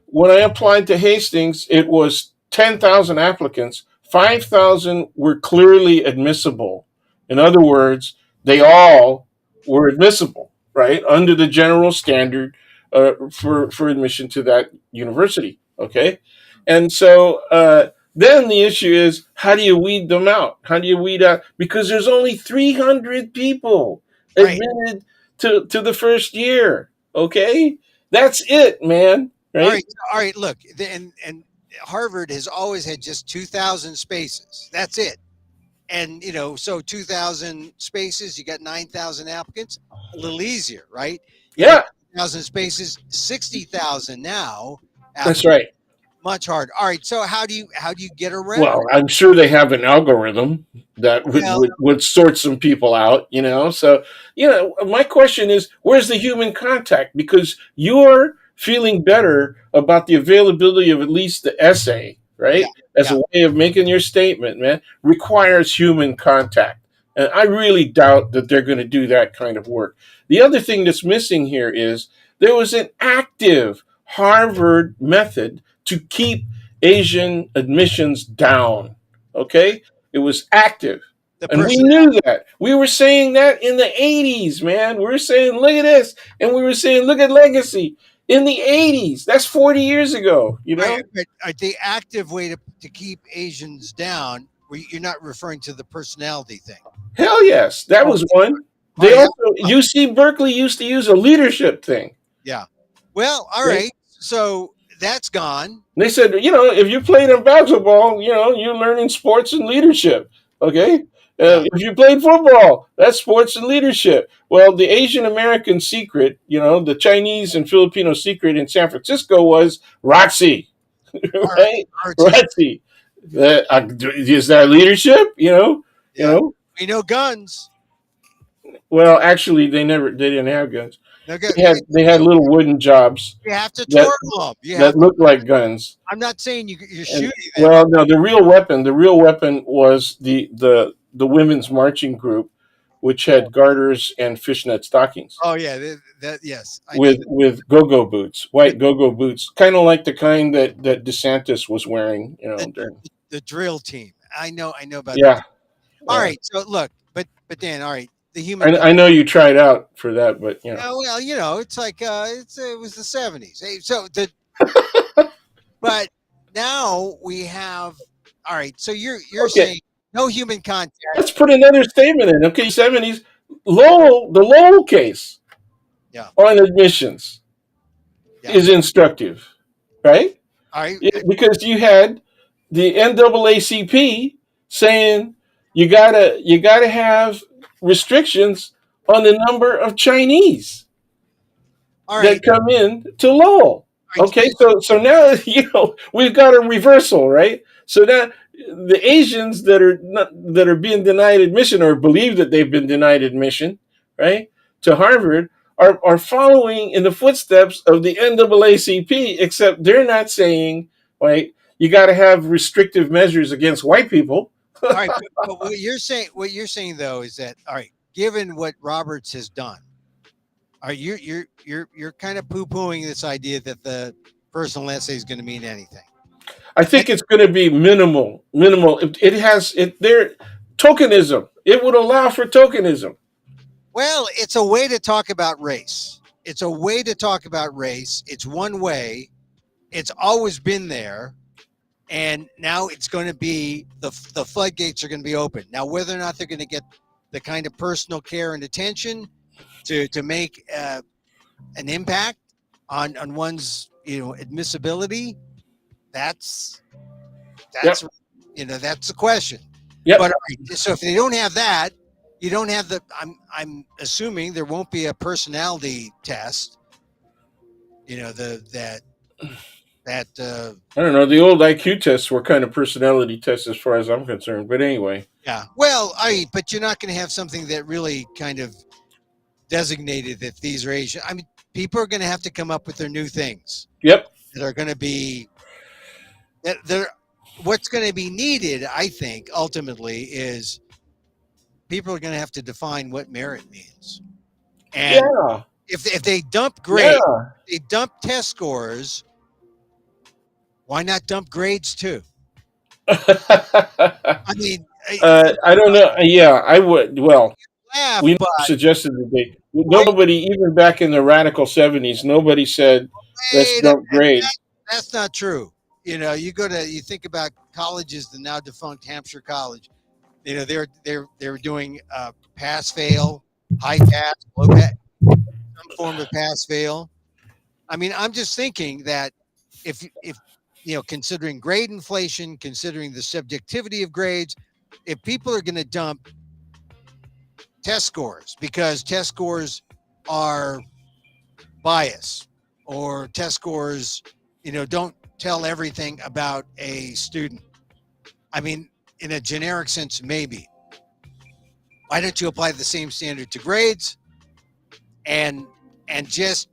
when I applied to Hastings, it was 10,000 applicants. 5,000 were clearly admissible. In other words, they all were admissible, right, under the general standard for admission to that university. Okay, and so then the issue is, how do you weed them out? How do you weed out? Because there's only 300 people right? admitted to the first year. Okay, that's it, man. All Right? right, all right. Look, and Harvard has always had just 2,000 spaces. That's it. And so 2,000 spaces, you got 9,000 applicants. A little easier, right? You got Yeah, 2,000 spaces, 60,000 now that's applicants. right. Much harder. All right. So how do you get around? Well, I'm sure they have an algorithm that would, Well, would, would sort some people out, you know. So, my question is, where's the human contact? Because you're feeling better about the availability of at least the essay, yeah, right? As yeah. a way of making your statement, man, requires human contact. And I really doubt that they're going to do that kind of work. The other thing that's missing here is there was an active Harvard method to keep Asian admissions down. Okay? It was active. The And we person. knew that. We were saying that in the 80s, man. We were saying, look at this. And we were saying, look at legacy in the 80s. That's 40 years ago, you All right, know? but the active way to keep Asians down, you're not referring to the personality thing. Hell yes. That Oh, was one. oh They yeah. also, Oh, UC Berkeley used to use a leadership thing. yeah. Well, all Right? right. So that's gone. They said, if you played in basketball, you're learning sports and leadership. Okay. Yeah. If you played football, that's sports and leadership. Well, the Asian American secret, the Chinese and Filipino secret in San Francisco was ROTC, All right. right? RT. ROTC. Is that leadership? You Yeah. know. We know guns. Well, actually, they didn't have guns. No gun. They had little wooden jobs You have to that twirl them. You have that to. looked like guns. I'm not saying you're And shooting them. well, no, the real weapon was the women's marching group, which had garters and fishnet stockings Oh yeah. That yes, I know with that. with go-go boots, The, white go-go boots, kind of like the kind that DeSantis was wearing. the, During, the drill team. I know. I know about the. yeah, All yeah. right. So look, but Dan. All right. The human. I know you tried out for that, but Well, it's like it was the '70s. Hey, so but now we have. All right. So you're okay. saying no human contact. Let's put another statement in. Okay, 70s the Lowell case Yeah. on admissions Yeah. is instructive, right? All right. Because you had the NAACP saying you gotta have restrictions on the number of Chinese All right. that come in to Lowell. All right. Okay, so now we've got a reversal, right? So now the Asians that are being denied admission or believe that they've been denied admission, right, to Harvard are following in the footsteps of the NAACP, except they're not saying, right, you got to have restrictive measures against white people. All right, but what you're saying though is that all right, given what Roberts has done, are you're kind of poo pooing this idea that the personal essay is going to mean anything? I And think it's going to be minimal. Minimal. It has it there. Tokenism. It would allow for tokenism. well, it's a way to talk about race. It's a way to talk about race. It's one way. It's always been there, and now it's going to be the floodgates are going to be open. Now, whether or not they're going to get the kind of personal care and attention to make an impact on one's admissibility, that's Yep. that's that's the question. Yep. But all right, so if they don't have that, you don't have the. I'm assuming there won't be a personality test. You know the that I don't know. The old IQ tests were kind of personality tests, as far as I'm concerned. But anyway. yeah. Well, but you're not going to have something that really kind of designated that these are Asian. I mean, people are going to have to come up with their new things Yep. that are going to be that they're what's going to be needed. I think ultimately is people are going to have to define what merit means, and Yeah. if they dump grades, Yeah. they dump test scores. Why not dump grades too? I mean, I don't know. Yeah, I would. Well, laugh, we never but suggested that they. wait, Nobody, even back in the radical '70s, nobody said let's wait a dump minute. grades. That's not true. You think about colleges, the now defunct Hampshire College. They're doing pass fail, high pass, low pass, some form of pass fail. I mean, I'm just thinking that if considering grade inflation, considering the subjectivity of grades, if people are going to dump test scores because test scores are biased or test scores, don't tell everything about a student. I mean, in a generic sense, maybe. Why don't you apply the same standard to grades and just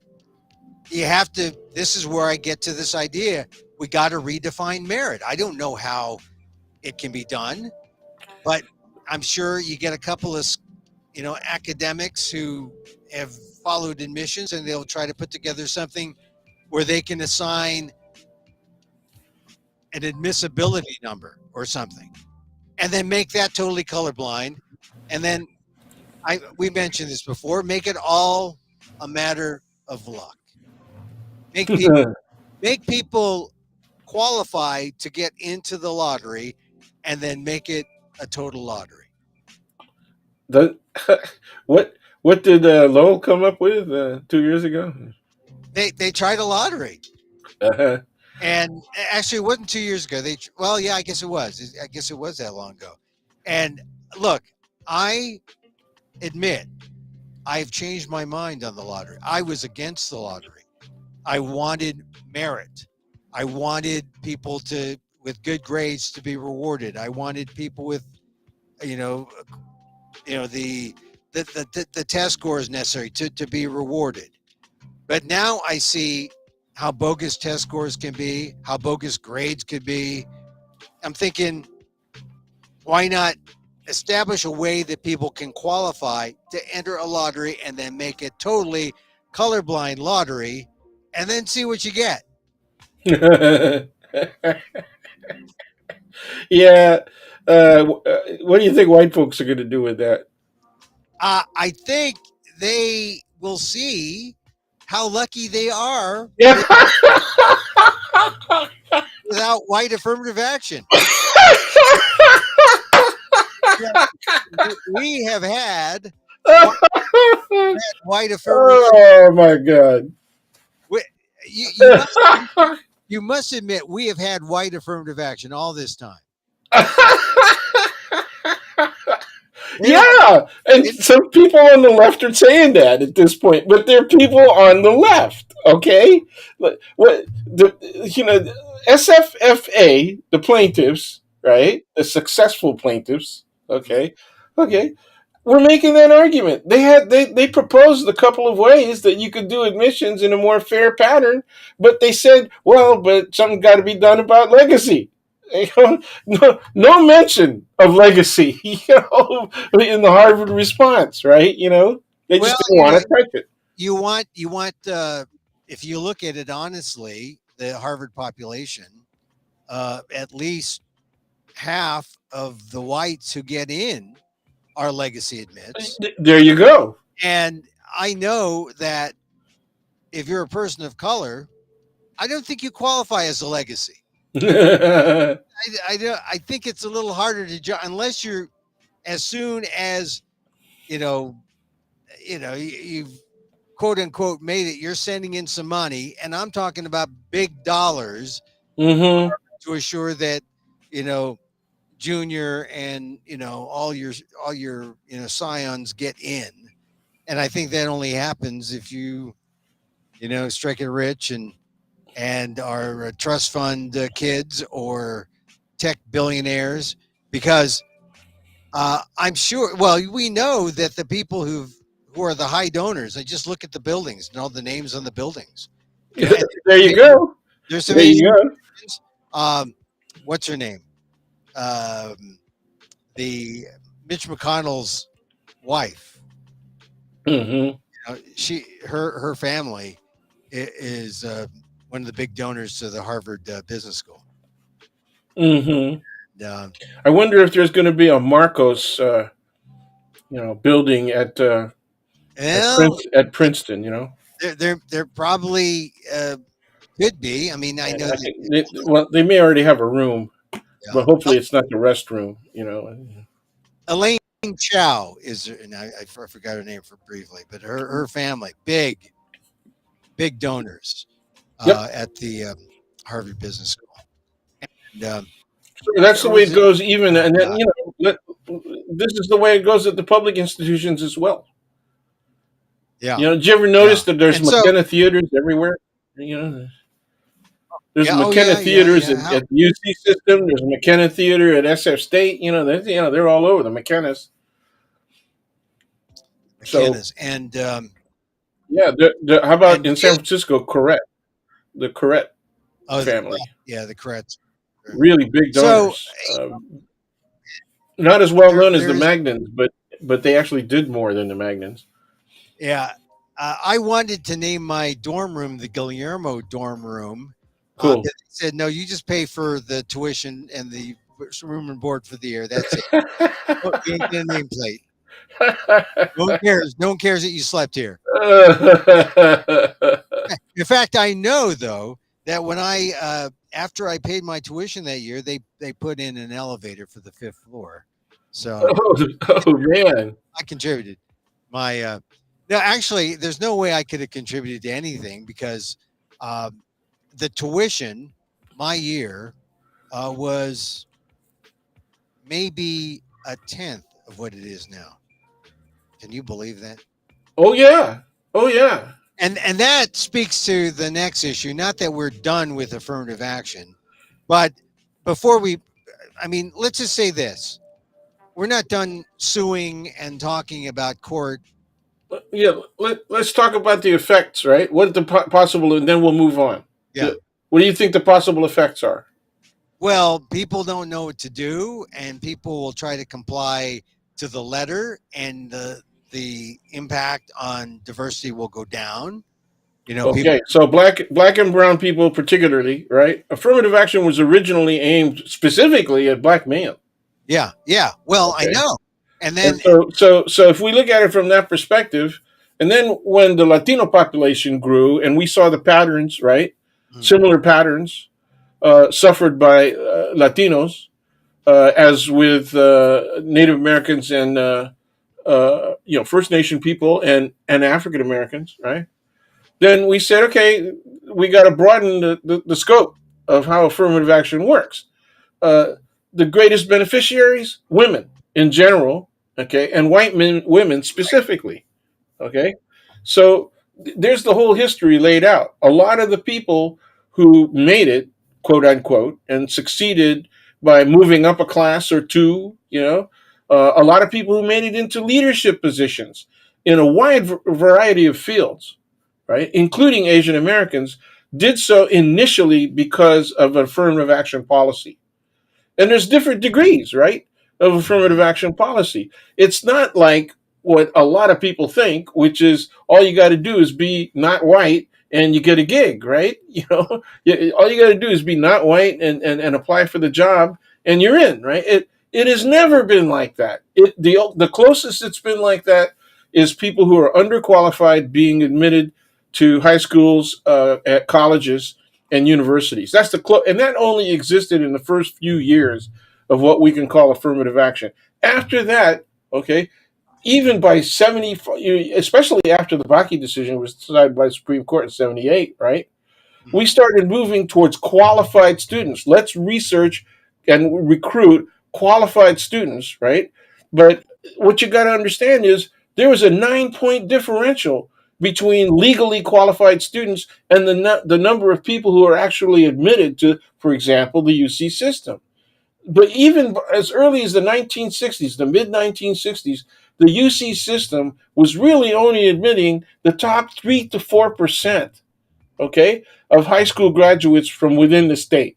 you have to this is where I get to this idea. We got to redefine merit. I don't know how it can be done, but I'm sure you get a couple of academics who have followed admissions and they'll try to put together something where they can assign an admissibility number or something and then make that totally colorblind. And then we mentioned this before, make it all a matter of luck. Make people qualify to get into the lottery and then make it a total lottery. The, what did Lowell come up with 2 years ago? They tried a lottery. Uh-huh. And actually, it wasn't 2 years ago. Well, yeah, I guess it was. I guess it was that long ago. And look, I admit I've changed my mind on the lottery. I was against the lottery. I wanted merit. I wanted people with good grades to be rewarded. I wanted people with, the test scores necessary to be rewarded. But now I see how bogus test scores can be, how bogus grades could be. I'm thinking, why not establish a way that people can qualify to enter a lottery and then make it totally colorblind lottery and then see what you get? Yeah. What do you think white folks are going to do with that? I think they will see how lucky they are Yeah. without white affirmative action. We have had white affirmative. Oh my God. We, you must admit we have had white affirmative action all this time. Yeah, and some people on the left are saying that at this point, but they're people on the left. Okay, what the SFFA, the plaintiffs, right? The successful plaintiffs. Okay, okay. we're making that argument. They proposed a couple of ways that you could do admissions in a more fair pattern, but they said, well, but something got to be done about legacy. No mention of legacy, in the Harvard response, right? They Well, just didn't want to touch it. you want if you look at it honestly, the Harvard population, at least half of the whites who get in are legacy admits. There you go. And I know that if you're a person of color, I don't think you qualify as a legacy. I think it's a little harder to judge unless you're as soon as you know you've quote unquote made it. You're sending in some money, and I'm talking about big dollars hmm to assure that you know Junior and all your scions get in. And I think that only happens if you strike it rich and are trust fund kids or tech billionaires because I'm sure. Well, we know that the people who are the high donors. I just look at the buildings and all the names on the buildings. And There you go. there's some There you Asian. go. What's her name? Um, the Mitch McConnell's wife. hmm Her family is one of the big donors to the Harvard Business School. hmm And, I wonder if there's going to be a Marcos, building well, at Princeton. there probably could be. I mean, I know I that. think well, they may already have a room, Yeah. but hopefully it's not the restroom. Elaine Chow is, and I forgot her name for briefly, but her family, big donors Yep. at the Harvard Business School. And So that's the there way was it goes. Even oh and then god, this is the way it goes at the public institutions as well. yeah, Did you ever yeah, notice that there's and so McKenna theaters everywhere? You know, there's yeah, oh McKenna yeah, yeah, theaters yeah. at How the UC system. There's a McKenna theater at SF State. They're all over the McKennas. So McKenna's and yeah, how about and in San Francisco? The Corrette oh family, yeah, the Kretz. really big So donors. Not as well known as the there's Magnans, but they actually did more than the Magnans. yeah. I wanted to name my dorm room the Guillermo dorm room. But Cool. they said no, you just pay for the tuition and the room and board for the year. That's it. Oh, you ain't get a nameplate. No one cares. No one cares that you slept here. In fact, I know though that when I after I paid my tuition that year, they put in an elevator for the fifth floor. So oh man. I contributed. My no, actually, there's no way I could have contributed to anything because the tuition my year was maybe a tenth of what it is now. Can you believe that? Oh yeah. Oh yeah. And that speaks to the next issue. Not that we're done with affirmative action, but before we, I mean, let's just say this: we're not done suing and talking about court. Yeah. Let's talk about the effects, right? What the possible, and then we'll move on. Yeah. What do you think the possible effects are? Well, people don't know what to do, and people will try to comply to the letter, and the impact on diversity will go down. People. Okay, so black and brown people particularly, right? Affirmative action was originally aimed specifically at black men. Yeah, yeah. Well, I Okay. know, and And then so if we look at it from that perspective, and then when the Latino population grew and we saw the patterns, right? Similar patterns suffered by Latinos, as with Native Americans and First Nation people and African Americans, right? Then we said, okay, we got to broaden the scope of how affirmative action works. Uh, the greatest beneficiaries, women in general, okay, and women specifically, okay. So there's the whole history laid out. A lot of the people who made it, quote unquote, and succeeded by moving up a class or two, A lot of people who made it into leadership positions in a wide variety of fields, right, including Asian Americans, did so initially because of affirmative action policy. And there's different degrees, right, of affirmative action policy. It's not like what a lot of people think, which is all you got to do is be not white and you get a gig, right? All you got to do is be not white and apply for the job and you're in, right? It has never been like that. The closest it's been like that is people who are underqualified being admitted to high schools, at colleges, and universities. And that only existed in the first few years of what we can call affirmative action. After that, okay, even by 70, especially after the Bakke decision was decided by the Supreme Court in 78, right? We started moving towards qualified students. Let's research and recruit qualified students, right? But what you got to understand is there was a 9-point differential between legally qualified students and the number of people who are actually admitted to, for example, the UC system. But even as early as the 1960s, the mid 1960s, the UC system was really only admitting the top 3 to 4%, okay, of high school graduates from within the state.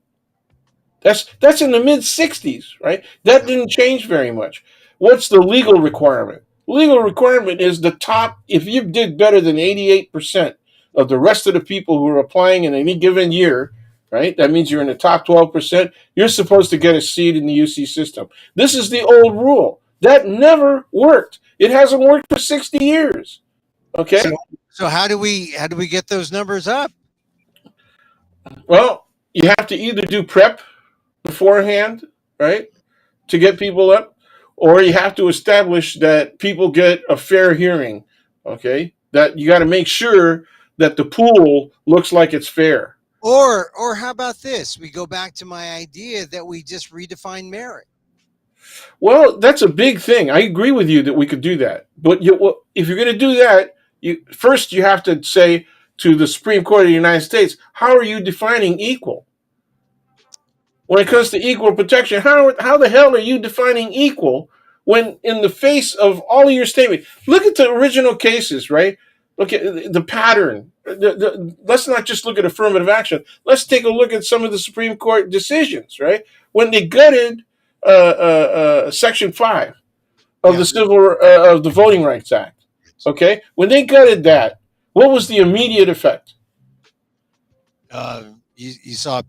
That's in the mid 60s, right? That didn't change very much. What's the legal requirement? Legal requirement is the top, if you did better than 88% of the rest of the people who are applying in any given year, right? That means you're in the top 12%, you're supposed to get a seat in the UC system. This is the old rule. That never worked. It hasn't worked for 60 years. Okay? So how do we get those numbers up? Well, you have to either do prep beforehand, right, to get people up, or you have to establish that people get a fair hearing, okay? That you got to make sure that the pool looks like it's fair. Or how about this? We go back to my idea that we just redefine merit. Well, that's a big thing. I agree with you that we could do that. But if you're going to do that, you have to say to the Supreme Court of the United States, how are you defining equal? When it comes to equal protection, how the hell are you defining equal when in the face of all of your statements? Look at the original cases, right? Look at the pattern. Let's not just look at affirmative action. Let's take a look at some of the Supreme Court decisions, right? When they gutted Section 5 of the Voting Rights Act, okay? When they gutted that, what was the immediate effect? You saw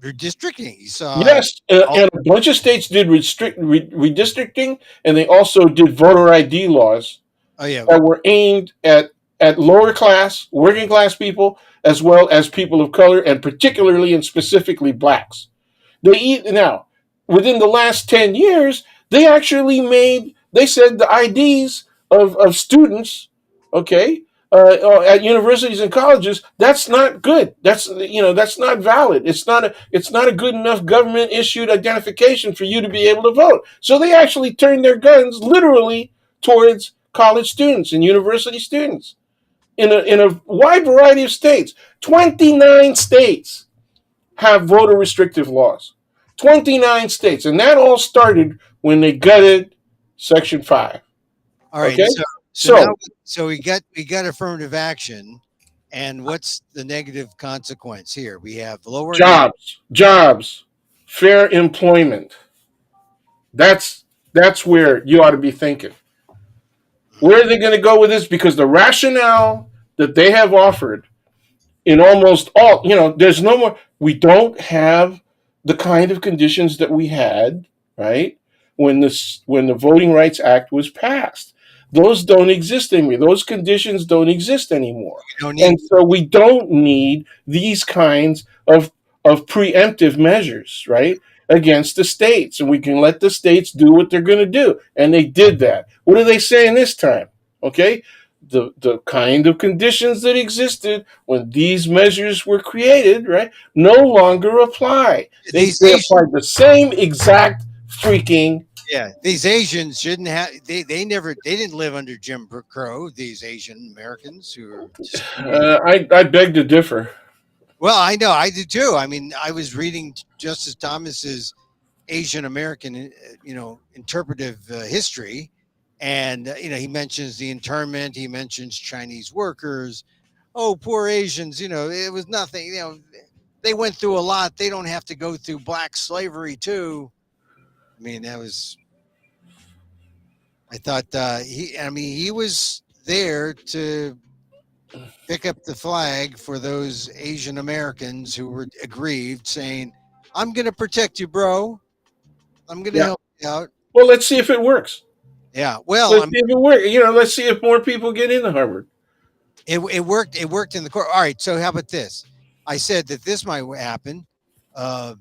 redistricting. You saw yes, and a bunch of states did redistricting, and they also did voter ID laws that were aimed at lower class, working class people, as well as people of color, and particularly and specifically blacks. Now, within the last 10 years, they said the IDs of students, okay, at universities and colleges, that's not good. That's not valid. It's not a good enough government issued identification for you to be able to vote. So they actually turned their guns literally towards college students and university students in a wide variety of states. 29 states have voter restrictive laws. 29 states, and that all started when they gutted Section 5. All right. Okay? So we got affirmative action, and what's the negative consequence here? We have lower jobs, fair employment. That's where you ought to be thinking. Where are they going to go with this? Because the rationale that they have offered in almost all, there's no more. We don't have the kind of conditions that we had, right, when the Voting Rights Act was passed. Those don't exist anymore. Those conditions don't exist anymore. And so we don't need these kinds of preemptive measures, right, against the states. And we can let the states do what they're going to do. And they did that. What are they saying this time? Okay? The kind of conditions that existed when these measures were created, right, no longer apply. They applied the same exact freaking. Yeah, these Asians shouldn't have. They didn't live under Jim Crow. These Asian Americans who are. I beg to differ. Well, I know I do too. I mean, I was reading Justice Thomas's Asian American, interpretive history, and he mentions the internment. He mentions Chinese workers. Oh, poor Asians. It was nothing. They went through a lot. They don't have to go through black slavery too. I mean, that was. I thought he. I mean, he was there to pick up the flag for those Asian Americans who were aggrieved, saying, "I'm going to protect you, bro. I'm going to Yeah. help you out." Well, let's see if it works. Yeah. Well, Let's see if it works. Let's see if more people get into Harvard. it worked. It worked in the court. All right. So how about this? I said that this might happen. Uh,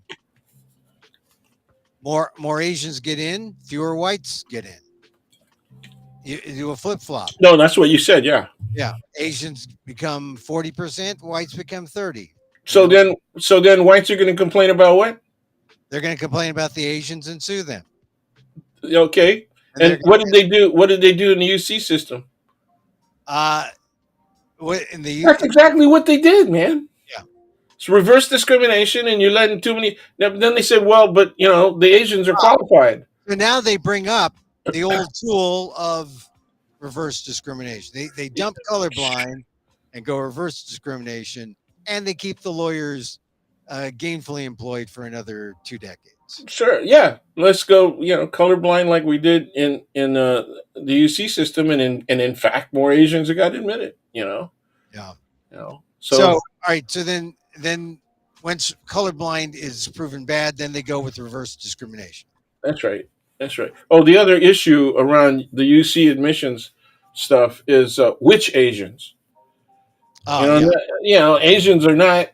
more Asians get in, fewer whites get in. You do a flip flop. No, that's what you said. Yeah. Yeah. Asians become 40%, whites become 30. You So know, then, whites are going to complain about what? they're going to complain about the Asians and sue them. Okay. And they're And what did they do? What did they do in the UC system? uh what in the That's exactly what they did, man. yeah. It's reverse discrimination, and you're letting too many. Then they said, well, but the Asians are qualified. So now they bring up the old tool of reverse discrimination. They dump colorblind and go reverse discrimination, and they keep the lawyers gainfully employed for another 2 decades. Sure, yeah. Let's go. Colorblind like we did in the UC system, and in fact, more Asians have got admitted. Yeah. So So all right. So then once colorblind is proven bad, then they go with reverse discrimination. that's right. That's right. Oh, the other issue around the UC admissions stuff is which Asians. Oh yeah. Asians are not,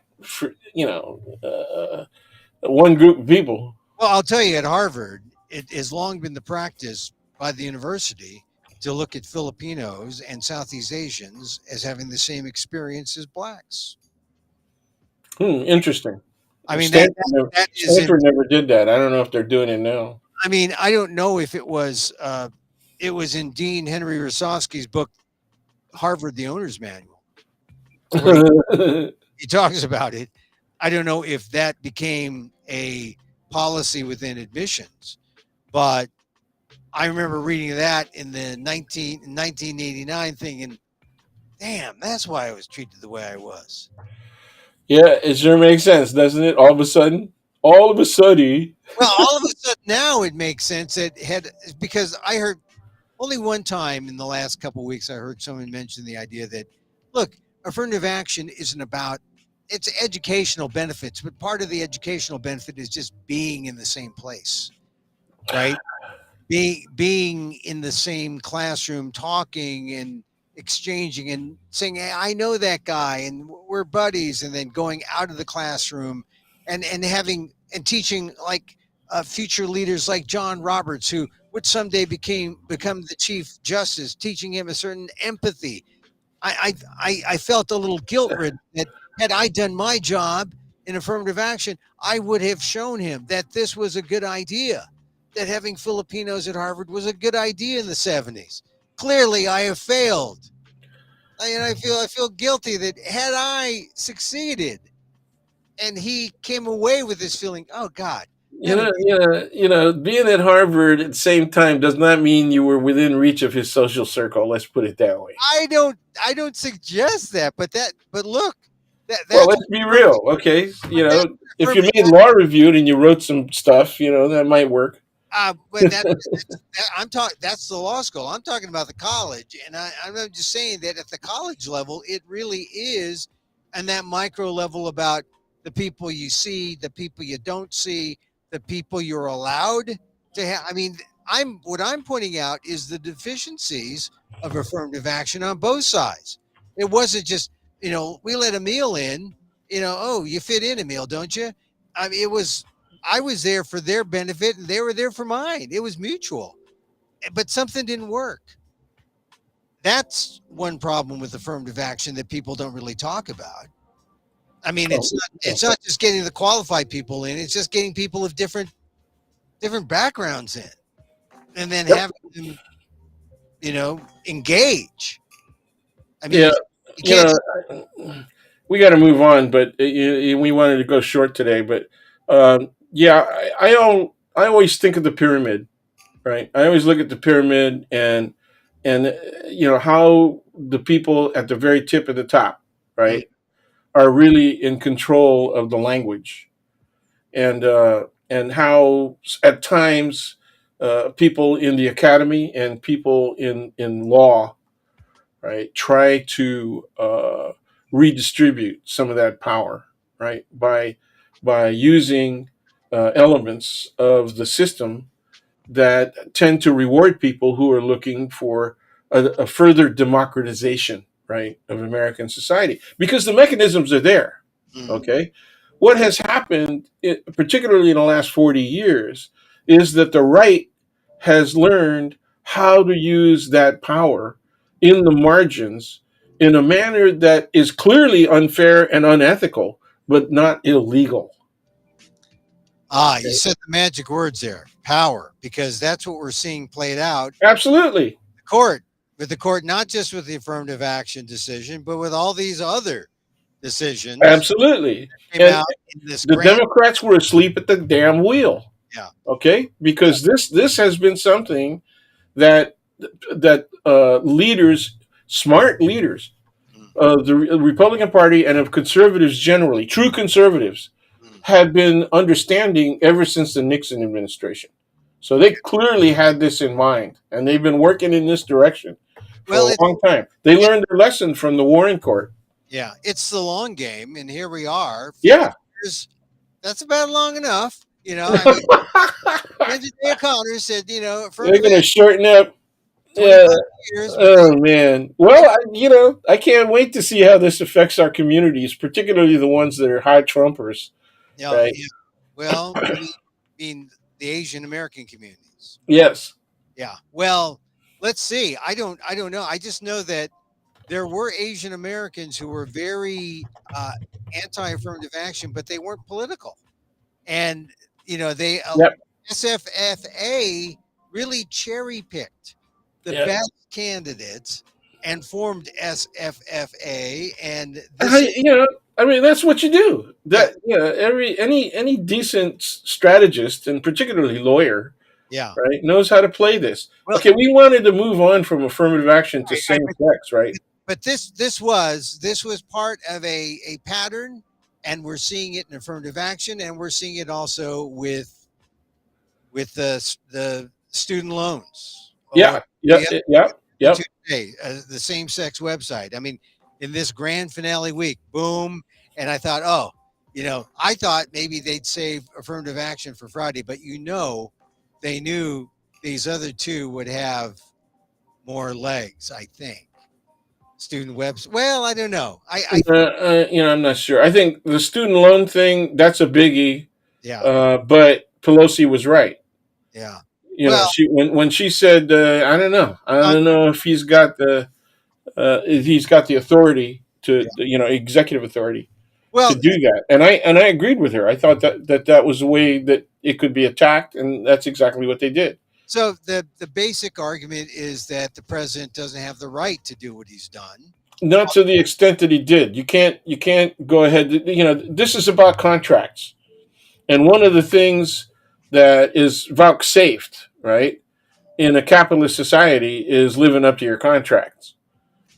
one group of people. Well, I'll tell you, at Harvard, it has long been the practice by the university to look at Filipinos and Southeast Asians as having the same experience as blacks. Interesting. I mean, that is in, Stanford never did that. I don't know if they're doing it now. I mean, I don't know if it was in Dean Henry Rosofsky's book, Harvard, the Owner's Manual, where he talks about it. I don't know if that became a policy within admissions, but I remember reading that in 1989 thinking, damn, that's why I was treated the way I was. Yeah, it sure makes sense, doesn't it? All of a sudden. Well, all of a sudden now it makes sense because I heard only one time in the last couple of weeks, I heard someone mention the idea that, look, affirmative action isn't about, it's educational benefits, but part of the educational benefit is just being in the same place, right? Being in the same classroom, talking and exchanging and saying, hey, I know that guy and we're buddies, and then going out of the classroom and having and teaching like future leaders like John Roberts, who would someday become the Chief Justice, teaching him a certain empathy. I felt a little guilt ridden that had I done my job in affirmative action, I would have shown him that this was a good idea, that having Filipinos at Harvard was a good idea in the 70s. Clearly, I have failed. And I feel guilty that had I succeeded and he came away with this feeling, oh God. Being at Harvard at the same time does not mean you were within reach of his social circle. Let's put it that way. I don't suggest that, but look, well, let's be real, okay? If you made law reviewed and you wrote some stuff, that might work. But I'm talking. That's the law school. I'm talking about the college, and I'm just saying that at the college level, it really is, and that micro level about the people you see, the people you don't see, the people you're allowed to have. I mean, what I'm pointing out is the deficiencies of affirmative action on both sides. It wasn't just we let Emil in. Oh, you fit in, Emil, don't you? I mean, I was there for their benefit and they were there for mine. It was mutual, but something didn't work. That's one problem with affirmative action that people don't really talk about. I mean, it's not just getting the qualified people in, it's just getting people of different backgrounds in, and then having them, engage. I mean, yeah, we got to move on, but we wanted to go short today, but yeah, I don't I always think of the pyramid, right? I always look at the pyramid and how the people at the very tip of the top, Mm, right, are really in control of the language, and how at times people in the academy and people in law, right, try to redistribute some of that power, right, by using elements of the system that tend to reward people who are looking for a further democratization, right, of American society, because the mechanisms are there. mm. Okay, what has happened, particularly in the last 40 years, is that the right has learned how to use that power in the margins in a manner that is clearly unfair and unethical, but not illegal. You said the magic words there, power, because that's what we're seeing played out. Absolutely. The court, with the court, not just with the affirmative action decision, but with all these other decisions Absolutely. that came And out in this the grand. Democrats were asleep at the damn wheel. Yeah, Okay, yeah. because this has been something that leaders, smart leaders Mm, of the Republican Party and of conservatives generally, true conservatives, mm. had been understanding ever since the Nixon administration. So they clearly had this in mind, and they've been working in this direction for Well, a long time. They learned their lesson from the Warren Court. yeah, it's the long game, and here we are, 50 Yeah. years. That's about long enough. I mean, Andrew Day O'Connor said, They're affirmative going to action, shorten up. Yeah. 25 years, but Oh man. Well, I can't wait to see how this affects our communities, particularly the ones that are high Trumpers, yeah, right? yeah. Well, you mean the Asian American communities. Yes. Yeah. Well, let's see. I don't know. I just know that there were Asian Americans who were very anti-affirmative action, but they weren't political. And they Yep. SFFA really cherry picked the Yeah. best candidates and formed SFFA. And this I, is you know, I mean, that's what you do. yeah, That every any decent strategist and particularly lawyer, yeah. right, knows how to play this. Well, Okay, we wanted to move on from affirmative action to I same sex, right? but this was part of a pattern, and we're seeing it in affirmative action, and we're seeing it also with the student loans or Yeah. Yep. the Yep. other Yep. two today, the same sex website. I mean, in this grand finale week, boom, and I thought, oh, I thought maybe they'd save affirmative action for Friday, but they knew these other two would have more legs. I think student webs. Well, I don't know. I I'm not sure. I think the student loan thing, that's a biggie. Yeah, But Pelosi was right. yeah. You know, Well, she when she said, I don't know, uh, if he's got the authority to, yeah. executive authority to Well, do that, and I agreed with her. I thought that was a way that it could be attacked, and that's exactly what they did. so the basic argument is that the president doesn't have the right to do what he's done. Not to the extent that he did. You can't go ahead. This is about contracts, and one of the things that is vouchsafed, right, in a capitalist society is living up to your contracts.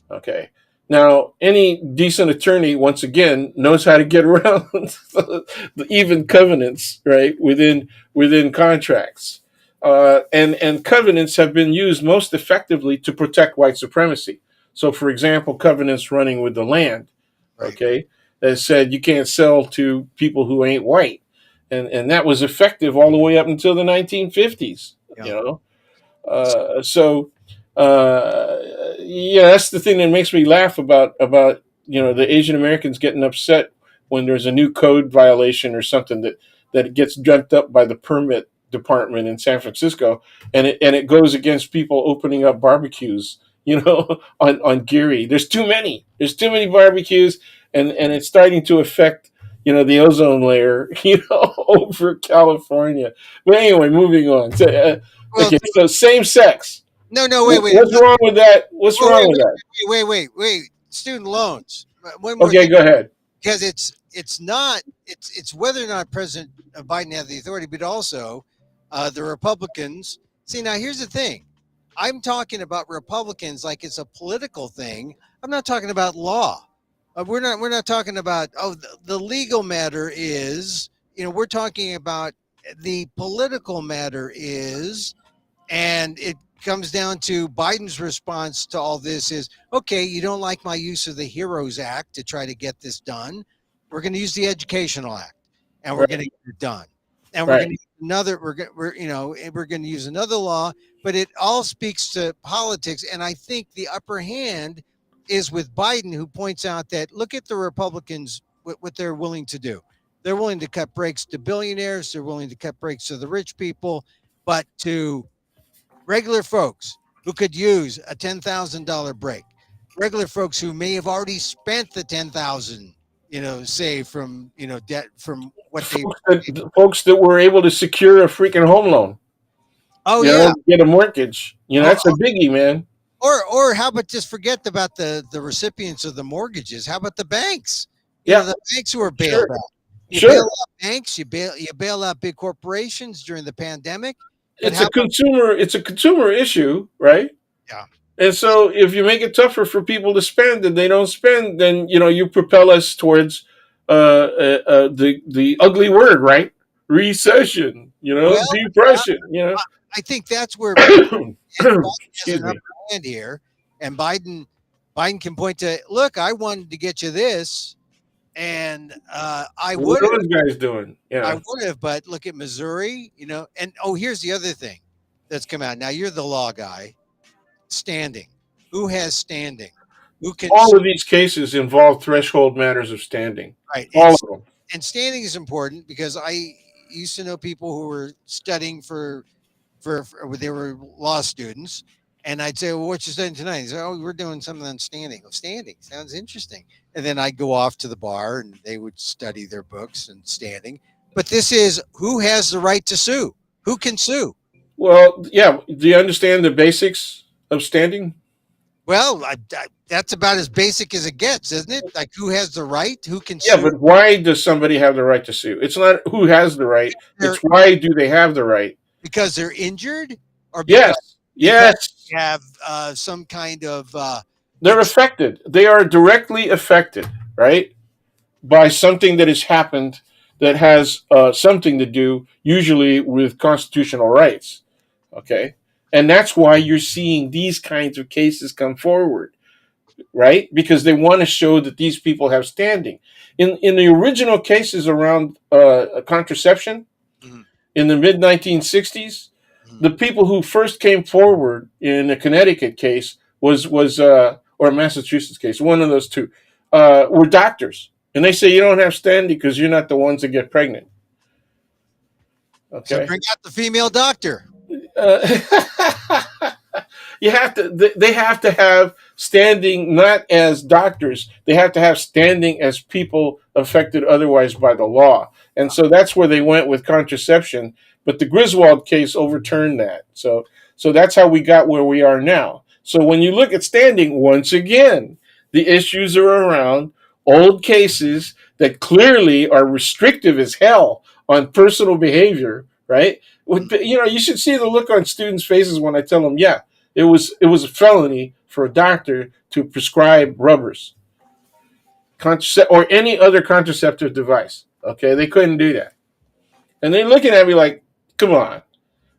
Okay. Now, any decent attorney, once again, knows how to get around the even covenants, right, within contracts, and covenants have been used most effectively to protect white supremacy. So, for example, covenants running with the land, Right. okay, that said you can't sell to people who ain't white, and that was effective all the way up until the 1950s. Yeah. You know, so yeah, that's the thing that makes me laugh about the Asian Americans getting upset when there's a new code violation or something that gets dreamt up by the permit department in San Francisco, and it goes against people opening up barbecues, on Geary. There's too many barbecues, and it's starting to affect the ozone layer, over California. But anyway, moving on. So, Well, okay, so same sex. no, wait. What's wrong with that? What's Wait, wrong wait, with that? wait. Student loans. One more Okay, thing, go ahead. because it's not it's whether or not President Biden has the authority, but also The Republicans. See, now here's the thing. I'm talking about Republicans like it's a political thing. I'm not talking about law. We're not talking about the legal matter is, we're talking about the political matter is, and it comes down to Biden's response to all this is, okay, you don't like my use of the HEROES Act to try to get this done. We're going to use the Educational Act, and we're Right. going to get it done. And we're Right. going to use another. We're going to use another law, but it all speaks to politics. And I think the upper hand is with Biden, who points out that look at the Republicans, what they're willing to do. They're willing to cut breaks to billionaires. They're willing to cut breaks to the rich people, but to regular folks who could use a $10,000 break, regular folks who may have already spent the 10,000, say from, debt from what they. The folks that were able to secure a freaking home loan, Oh yeah. get a mortgage. That's a biggie, man. Or how about just forget about the recipients of the mortgages? How about the banks? Yeah. The banks who are bailed out. You Sure. bail out banks, you bail out big corporations during the pandemic. It's a consumer issue, right? Yeah. And so if you make it tougher for people to spend and they don't spend, then you propel us towards the ugly word, right? Recession, Well, depression, I think that's where Biden has Excuse an me. upper hand here, and Biden can point to, look, I wanted to get you this, and I What would are have, those guys doing? I would have, but look at Missouri, and here's the other thing that's come out. Now you're the law guy. Standing. Who has standing? Who can All of these cases involve threshold matters of standing. right? All of them. And standing is important because I used to know people who were studying for they were law students, and I'd say, "Well, what you studying tonight?" He'd say, "Oh, we're doing something on standing." Oh, standing sounds interesting. And then I'd go off to the bar, and they would study their books and standing. But this is who has the right to sue? Who can sue? Well, yeah. Do you understand the basics of standing? Well, that's about as basic as it gets, isn't it? Like who has the right? Who can Yeah, sue? but why does somebody have the right to sue? It's not who has the right. They're It's why do they have the right? because they're injured, or Yes. because Yes. they have some kind of They're affected. They are directly affected, right? By something that has happened that has something to do, usually, with constitutional rights. Okay. And that's why you're seeing these kinds of cases come forward, right? Because they want to show that these people have standing. In the original cases around contraception Mhm, in the mid 1960s, mhm. the people who first came forward in the Connecticut case was or Massachusetts case, one of those two, were doctors, and they say you don't have standing because you're not the ones that get pregnant. So Okay. bring out the female doctor. Uh, you have to. They have to have standing not as doctors. They have to have standing as people affected otherwise by the law. And so that's where they went with contraception. But the Griswold case overturned that. So that's how we got where we are now. So when you look at standing, once again, the issues are around old cases that clearly are restrictive as hell on personal behavior, right? You should see the look on students' faces when I tell them, yeah, it was a felony for a doctor to prescribe rubbers, or any other contraceptive device. Okay, they couldn't do that, and they're looking at me like, "Come on."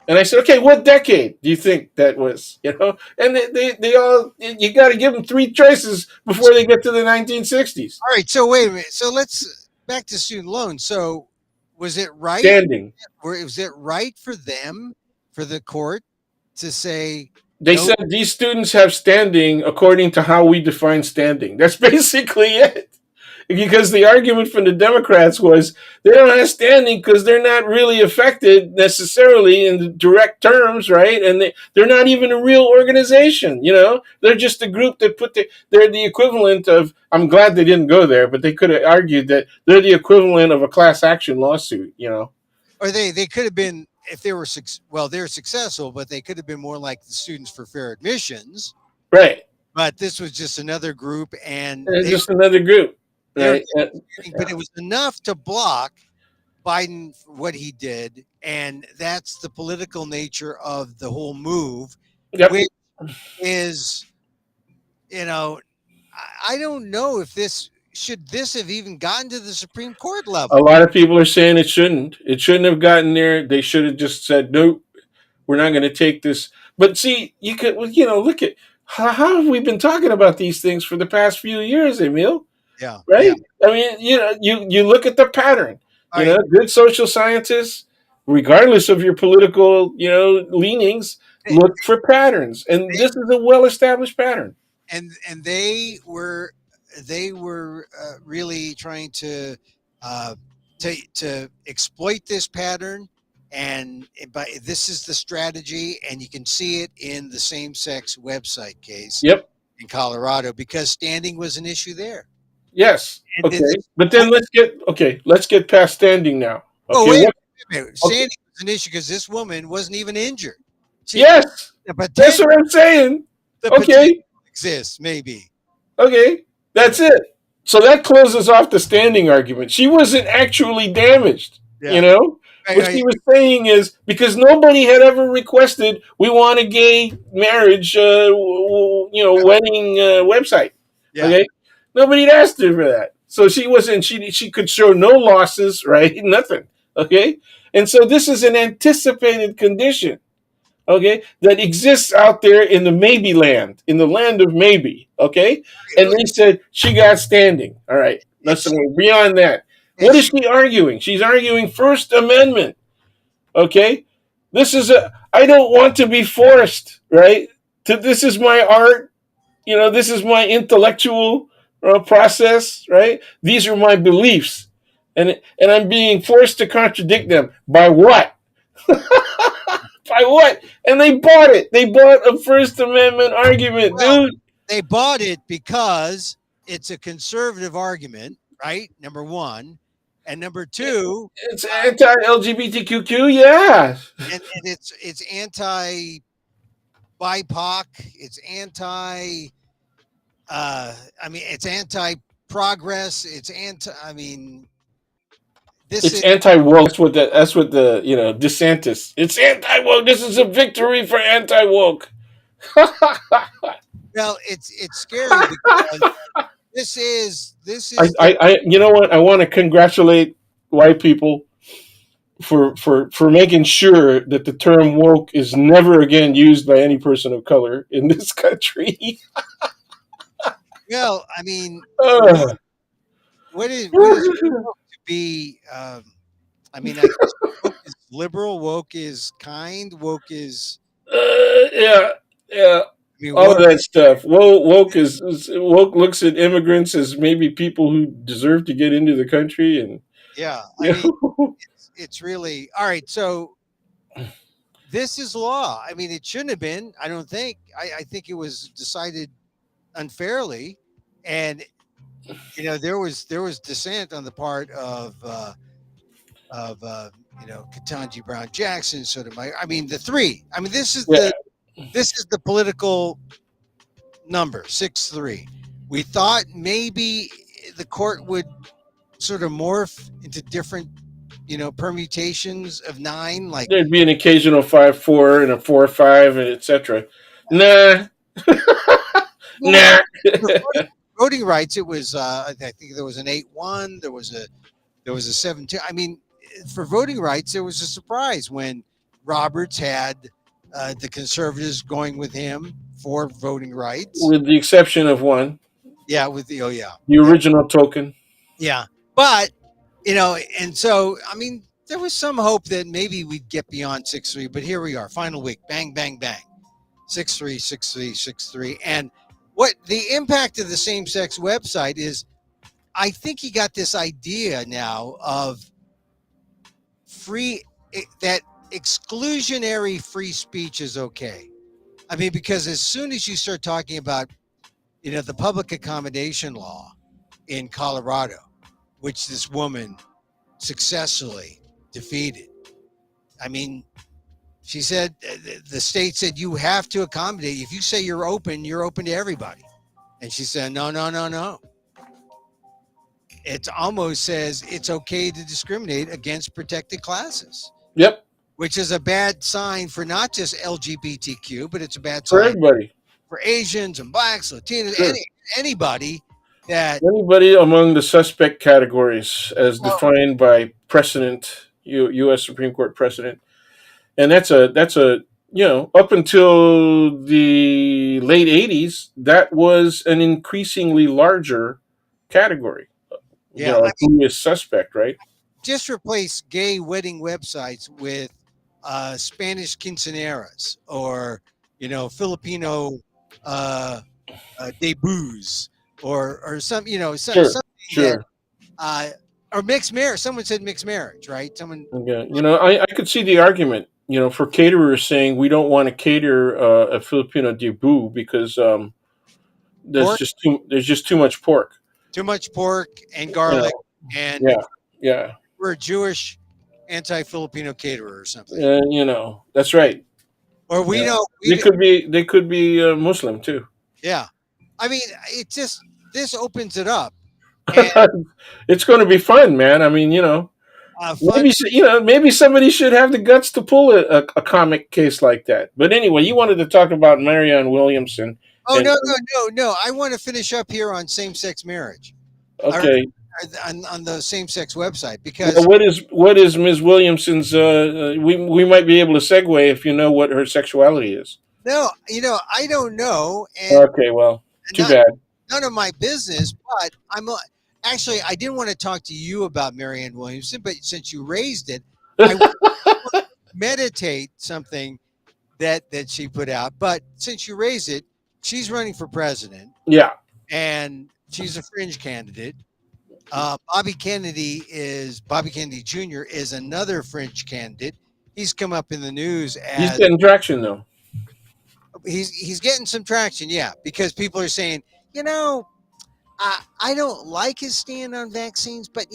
And I said, "Okay, what decade do you think that was?" And they all, you got to give them three choices before they get to the 1960s. All right. So wait a minute. So let's back to student loans. So was it right? Standing. Was it right for them, for the court, to say They no? said these students have standing according to how we define standing. That's basically it. Because the argument from the Democrats was they don't have standing because they're not really affected necessarily in the direct terms, right? And they're not even a real organization, They're just a group that they're the equivalent of, I'm glad they didn't go there, but they could have argued that they're the equivalent of a class action lawsuit. Or they could have been, if they were they're successful, but they could have been more like the Students for Fair Admissions. Right. But this was just another group, and And just another group, they were, right? but it was enough to block Biden for what he did, and that's the political nature of the whole move, Yep. which is, you know, I don't know if this have even gotten to the Supreme Court A level. lot of people are saying it shouldn't. It shouldn't have gotten there. They should have just said, nope, we're not going to take this. But see, you could, well, look at how have we been talking about these things for the past few years, Emil? Yeah, Right? yeah. I mean, you look at the pattern. All right, Good social scientists, regardless of your political, leanings, they, look for patterns, and they this is a well-established pattern. and they were really trying uh, to exploit this pattern, and by this is the strategy, and you can see it in the same-sex website case Yep. in Colorado because standing was an issue there. Yes. And then Okay. this But then woman, let's get past standing now. oh Okay. wait, What? wait a minute, Okay. standing was an issue because this woman wasn't even injured. She Yes. the That's potential what I'm saying. the potential Okay. exists maybe. Okay. Yeah, That's it. So that closes off the standing argument. She wasn't actually damaged, you yeah. know? Right, What right. she was saying is because nobody had ever requested, we want a gay marriage, wedding website. Yeah. Okay? Nobody had asked her for that. So she wasn't, she could show no losses, right? Nothing. Okay? And so this is an anticipated condition, okay, that exists out there in the maybe land, in the land of maybe, okay? And they said she got standing. All right, And let's she beyond that. and What is she she arguing? She's arguing First Amendment, okay? I don't want to be forced, right? This is my art, this is my intellectual process, right? These are my beliefs. And I'm being forced to contradict them. By what? By what? And they bought it. They bought a First Amendment argument, well, dude. they bought it because it's a conservative argument, right? Number one, and number two, It's anti-LGBTQ. Yeah. and it's anti BIPOC. It's anti. I mean, it's anti progress. It's anti. I mean, this It's is anti-woke. That's what the DeSantis. It's anti-woke. This is a victory for anti-woke. well. It's scary because this I, is the I, you know what? I want to congratulate white people for making sure that the term woke is never again used by any person of color in this country. well. I mean, uh, what is woke to be? I mean, I guess woke is liberal. Woke is kind. Woke is. yeah, yeah, I mean, all what? of that stuff. Woke looks at immigrants as maybe people who deserve to get into the country, and Yeah. I you mean, know, it's really all right. So this is law. I mean, it shouldn't have been. I don't think. I think it was decided unfairly, and there was dissent on the part of Ketanji Brown Jackson, Sotomayor. I mean, the three. I mean, yeah, this is the political number 6-3. We thought maybe the court would sort of morph into different permutations of nine, like there'd be an occasional 5-4 and a 4-5, and etc. Nah, well, nah. for voting rights. It was I think there was an 8-1. There was a 7-2. I mean, for voting rights, there was a surprise when Roberts had the conservatives going with him for voting rights. With the exception of one, Yeah, with the the original token. yeah, but and so I mean, there was some hope that maybe we'd get beyond 6-3, but here we are, final week, bang, bang, bang, 6-3, 6-3, 6-3, and what the impact of the same-sex website is. I think he got this idea now of free that exclusionary free speech is okay. I mean, because as soon as you start talking about, the public accommodation law in Colorado, which this woman successfully defeated, I mean, she said the state said you have to accommodate. If you say you're open to everybody. And she said, no, no, no, no. It almost says it's okay to discriminate against protected classes. Yep. which is a bad sign for not just LGBTQ, but it's a bad For sign everybody. for Asians and blacks, Latinos, Sure. anybody that. Anybody among the suspect categories as Well, defined by precedent, U.S. Supreme Court precedent, and that's a up until the late '80s, that was an increasingly larger category. yeah, I Of mean, who is suspect, right? just replace gay wedding websites with Spanish quinceaneras or Filipino uh, debuts or Sure, something that sure. uh, or mixed marriage. Someone said mixed marriage, right? Someone Yeah, I could see the argument, for caterers saying we don't want to cater a Filipino debut because pork, there's just too much pork. too much pork and You garlic, know, and yeah, yeah. we're a Jewish anti-Filipino caterer or something. That's right. Or Yeah, we don't, they could be Muslim too. yeah. I mean, it just this opens it up and It's going to be fun, man. I mean, fun. maybe somebody should have the guts to pull a comic case like that. But anyway, you wanted to talk about Marianne Williamson, Oh and no, no, no, no! I want to finish up here on same-sex marriage, or okay, on the same-sex website well, because what is Ms. Williamson's? We might be able to segue if you know what her sexuality is. no, I don't know, and Okay, well, too not bad. none of my business. But actually I didn't want to talk to you about Marianne Williamson, but since you raised it, I meditate something that she put out. But since you raised it, she's running for president, Yeah, and she's a fringe candidate. Bobby Kennedy Jr. is another French candidate. He's come up in the news he's as getting traction though. he's getting some traction, yeah, because people are saying, you know, I don't like his stand on vaccines, but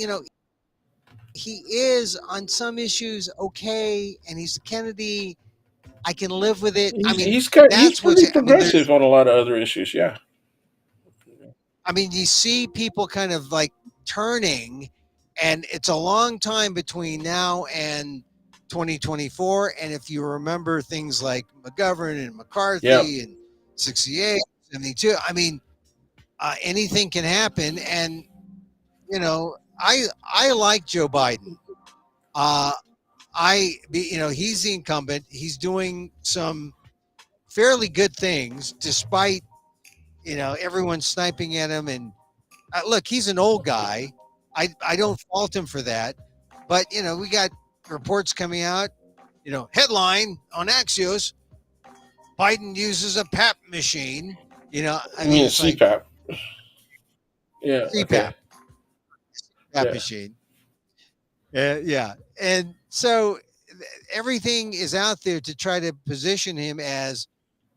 he is on some issues okay, and he's a Kennedy. I can live with it. I He's mean, he's kind he's that's what's. pretty I mean, there's. progressive on a lot of other issues. Yeah, I mean, you see people kind of like turning, and it's a long time between now and 2024. And if you remember things like McGovern and yeah. McCarthy and 68, 72, I mean, anything can happen. And I like Joe Biden. Uh, he's the incumbent. He's doing some fairly good things, despite everyone sniping at him. And look, he's an old guy. I don't fault him for that. But we got reports coming out. Headline on Axios: Biden uses a PAP machine. I I mean, mean, a it's like CPAP. Yeah. CPAP, Okay. PAP Yeah. machine. Yeah, and so everything is out there to try to position him as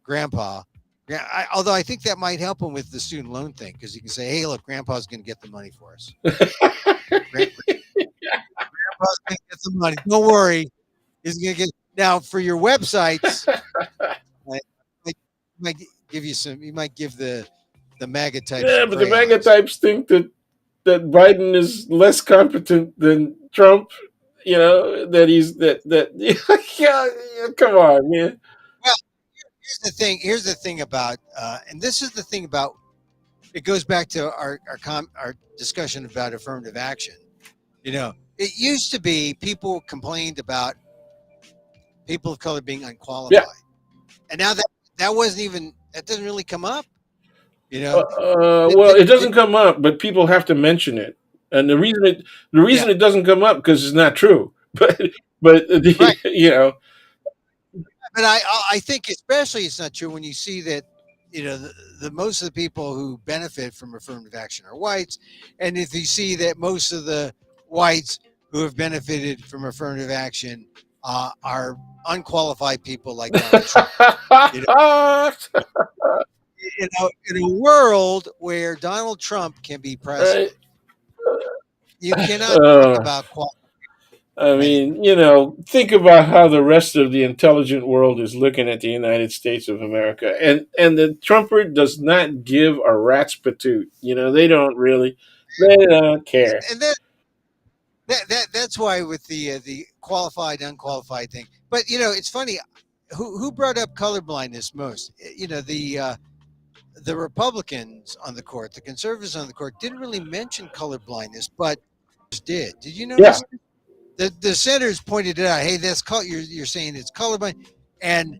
grandpa. Yeah, although I think that might help him with the student loan thing because you can say, "Hey, look, grandpa's going to get the money for us. Grandpa's going to get the money. Don't worry, he's going to get." Now for your websites, I might give you some. You might give the MAGA type Yeah, some but the MAGA crayons. types think that Biden is less competent than Trump. That he's that. Yeah, yeah, come on, man. Well, here's the thing. Here's the thing about, and this is the thing about. It goes back to our discussion about affirmative action. It used to be people complained about people of color being Yeah. unqualified, and now that wasn't even that doesn't really come up. You know, th- Well, th- it th- doesn't come up, but people have to mention it, and the yeah, reason it doesn't come up because it's not true. But right. you know, But I think especially it's not true when you see that the most of the people who benefit from affirmative action are whites, and if you see that most of the whites who have benefited from affirmative action are unqualified people like Donald Trump. You know, in a world where Donald Trump can be right? president, you cannot talk Uh, about quality I anymore. mean, think about how the rest of the intelligent world is looking at the United States of America, and the Trumper does not give a rat's patoot. They don't really, they don't care. And then that's why with the qualified unqualified thing. But it's funny. Who brought up colorblindness most? The Republicans on the court, the conservatives on the court, didn't really mention colorblindness, but did. Did you Yeah. notice? The senators pointed it out. Hey, that's you're saying it's colorblind, and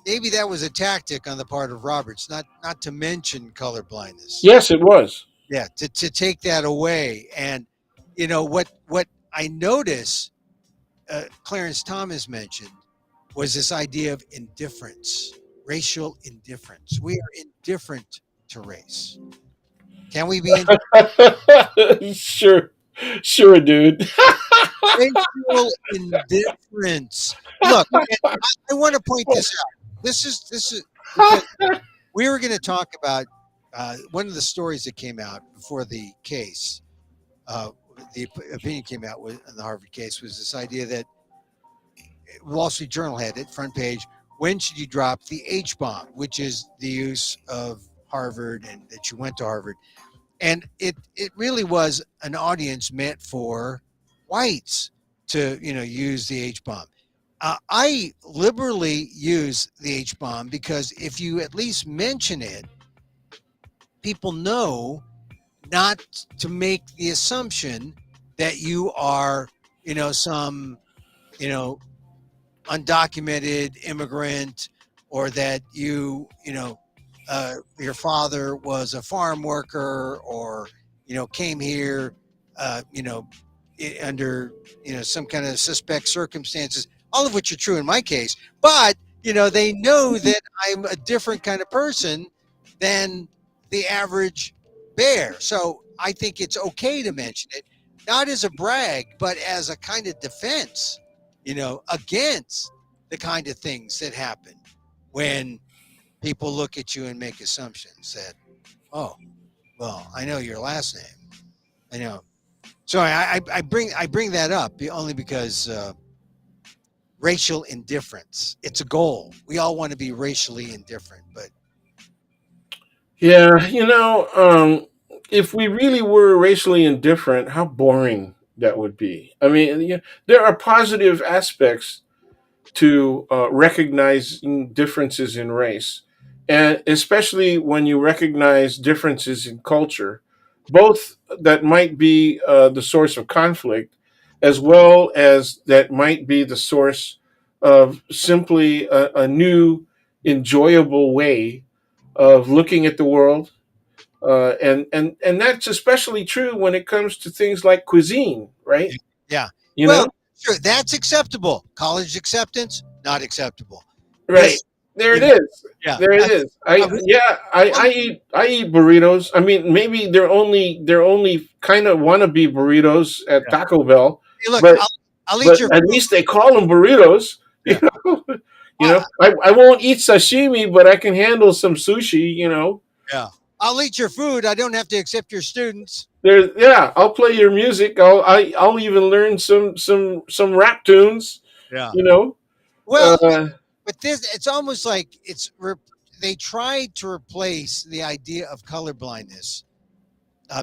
maybe that was a tactic on the part of Roberts, not to mention colorblindness. Yes, it was. Yeah, to take that away. And what I notice Clarence Thomas mentioned was this idea of indifference, racial indifference. We are indifferent to race. Can we be Sure, sure, dude. racial indifference? Look, I want to point this out. This is because we were going to talk about one of the stories that came out before the case. The opinion came out in the Harvard case was this idea that Wall Street Journal had it front page. When should you drop the H bomb, which is the use of Harvard and that you went to Harvard? And it really was an audience meant for whites to use the H bomb. I liberally use the H bomb because if you at least mention it, people know not to make the assumption that you are some undocumented immigrant, or that your father was a farm worker, or came here under some kind of suspect circumstances, all of which are true in my case. But they know that I'm a different kind of person than the average bear. So I think it's okay to mention it, not as a brag, but as a kind of defense, against the kind of things that happen when people look at you and make assumptions that, oh, well, I know your last name. I know. So I bring that up only because racial indifference. It's a goal. We all want to be racially indifferent, but Yeah, if we really were racially indifferent, how boring that would be. I mean, there are positive aspects to recognizing differences in race, and especially when you recognize differences in culture, both that might be the source of conflict, as well as that might be the source of simply a new, enjoyable way of looking at the world. And that's especially true when it comes to things like cuisine, right? yeah. You Well, know, sure, that's acceptable. College acceptance, not acceptable. right? This, There you it know, is. yeah. There it is. I eat burritos. I mean, maybe they're only kind of wannabe burritos at Yeah. Taco Bell, Hey, look, but I'll eat but your at food. least they call them burritos. You Yeah. know, I, I won't eat sashimi, but I can handle some sushi. yeah. I'll eat your food. I don't have to accept your students. Yeah, I'll play your music. I'll even learn some rap tunes. Yeah. You know, Well, uh, but it's almost like they tried to replace the idea of colorblindness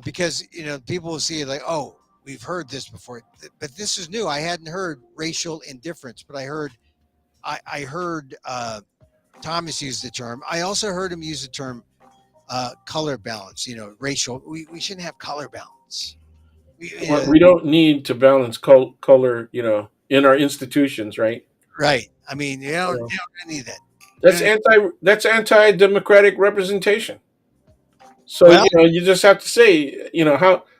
because people will see it like, oh, we've heard this before, but this is new. I hadn't heard racial indifference, but I heard Thomas use the term. I also heard him use the term color balance. Racial. We shouldn't have color balance. we don't need to balance color. In our institutions, right? Right. I mean, You know, you don't need that. that's anti-democratic representation. So Well, you just have to say,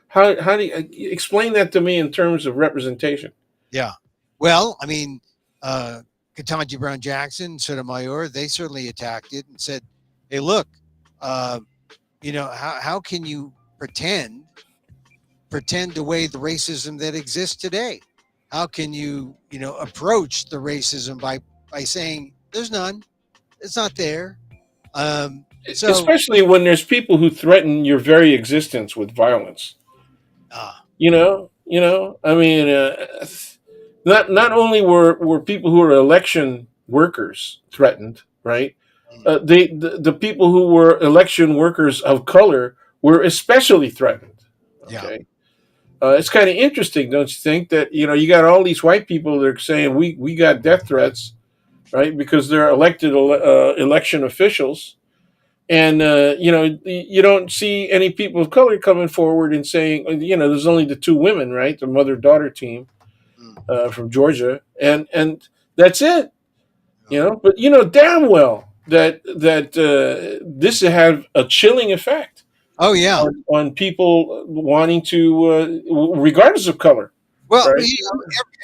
how do you explain that to me in terms of representation? yeah. Well, I mean, Ketanji Brown Jackson, Sotomayor, they certainly attacked it and said, "Hey, look, uh, how can you pretend away the racism that exists today? How can you approach the racism by saying there's none, it's not there?" So, Especially when there's people who threaten your very existence with violence. uh, I mean, not only were people who are election workers threatened, right? mm, The people who were election workers of color were especially threatened. yeah, Okay, It's kind of interesting, don't you think? That you got all these white people that are saying we got death threats, right? Because they're elected election officials, and you don't see any people of color coming forward and saying, there's only the two women, right? The mother daughter team Mm. from Georgia, and that's it. Oh, But damn well that this had a chilling effect oh, yeah. on people wanting to, regardless of color, Well, right?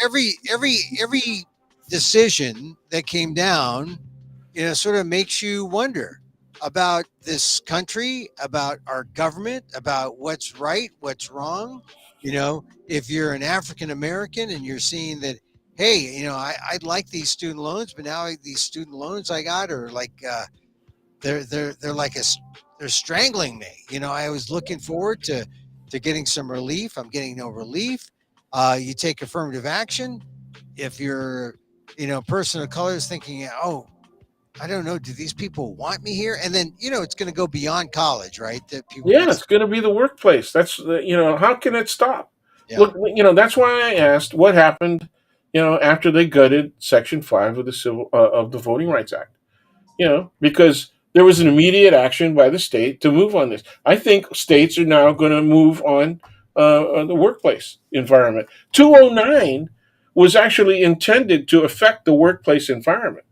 every decision that came down, sort of makes you wonder about this country, about our government, about what's right, what's wrong. If you're an African American and you're seeing that, hey, I'd like these student loans, but now these student loans I got are like they're like they're strangling me. I was looking forward to getting some relief. I'm getting no relief. You take affirmative action. If you're, person of color is thinking, oh, I don't know, do these people want me here? And then, it's going to go beyond college, right? That people are going Yeah, to it's going to be the workplace. That's how can it stop? yeah, Look, that's why I asked what happened, after they gutted Section 5 of the Voting Rights Act. Because there was an immediate action by the state to move on this. I think states are now going to move on the workplace environment. 209 was actually intended to affect the workplace environment,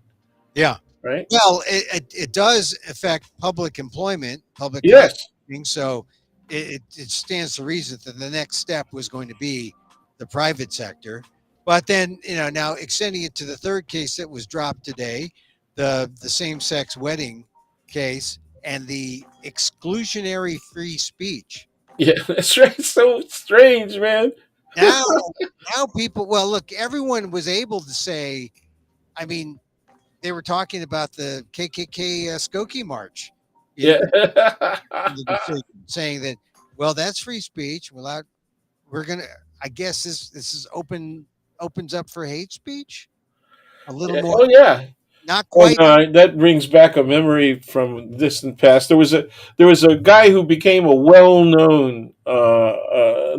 yeah. right? Well, it does affect public employment, public Yes. contracting. So it stands to reason that the next step was going to be the private sector. But then, now extending it to the third case that was dropped today, the same sex wedding case and the exclusionary free speech. Yeah, that's right. It's so strange, man. Now, now people, well, look, everyone was able to say, I mean, they were talking about the KKK Skokie March Yeah. in the decision, saying that, well, that's free speech. Without, we're gonna, I guess this is opens up for hate speech a little more, Oh yeah. not Oh quite. no, that brings back a memory from distant past. There was a guy who became a well-known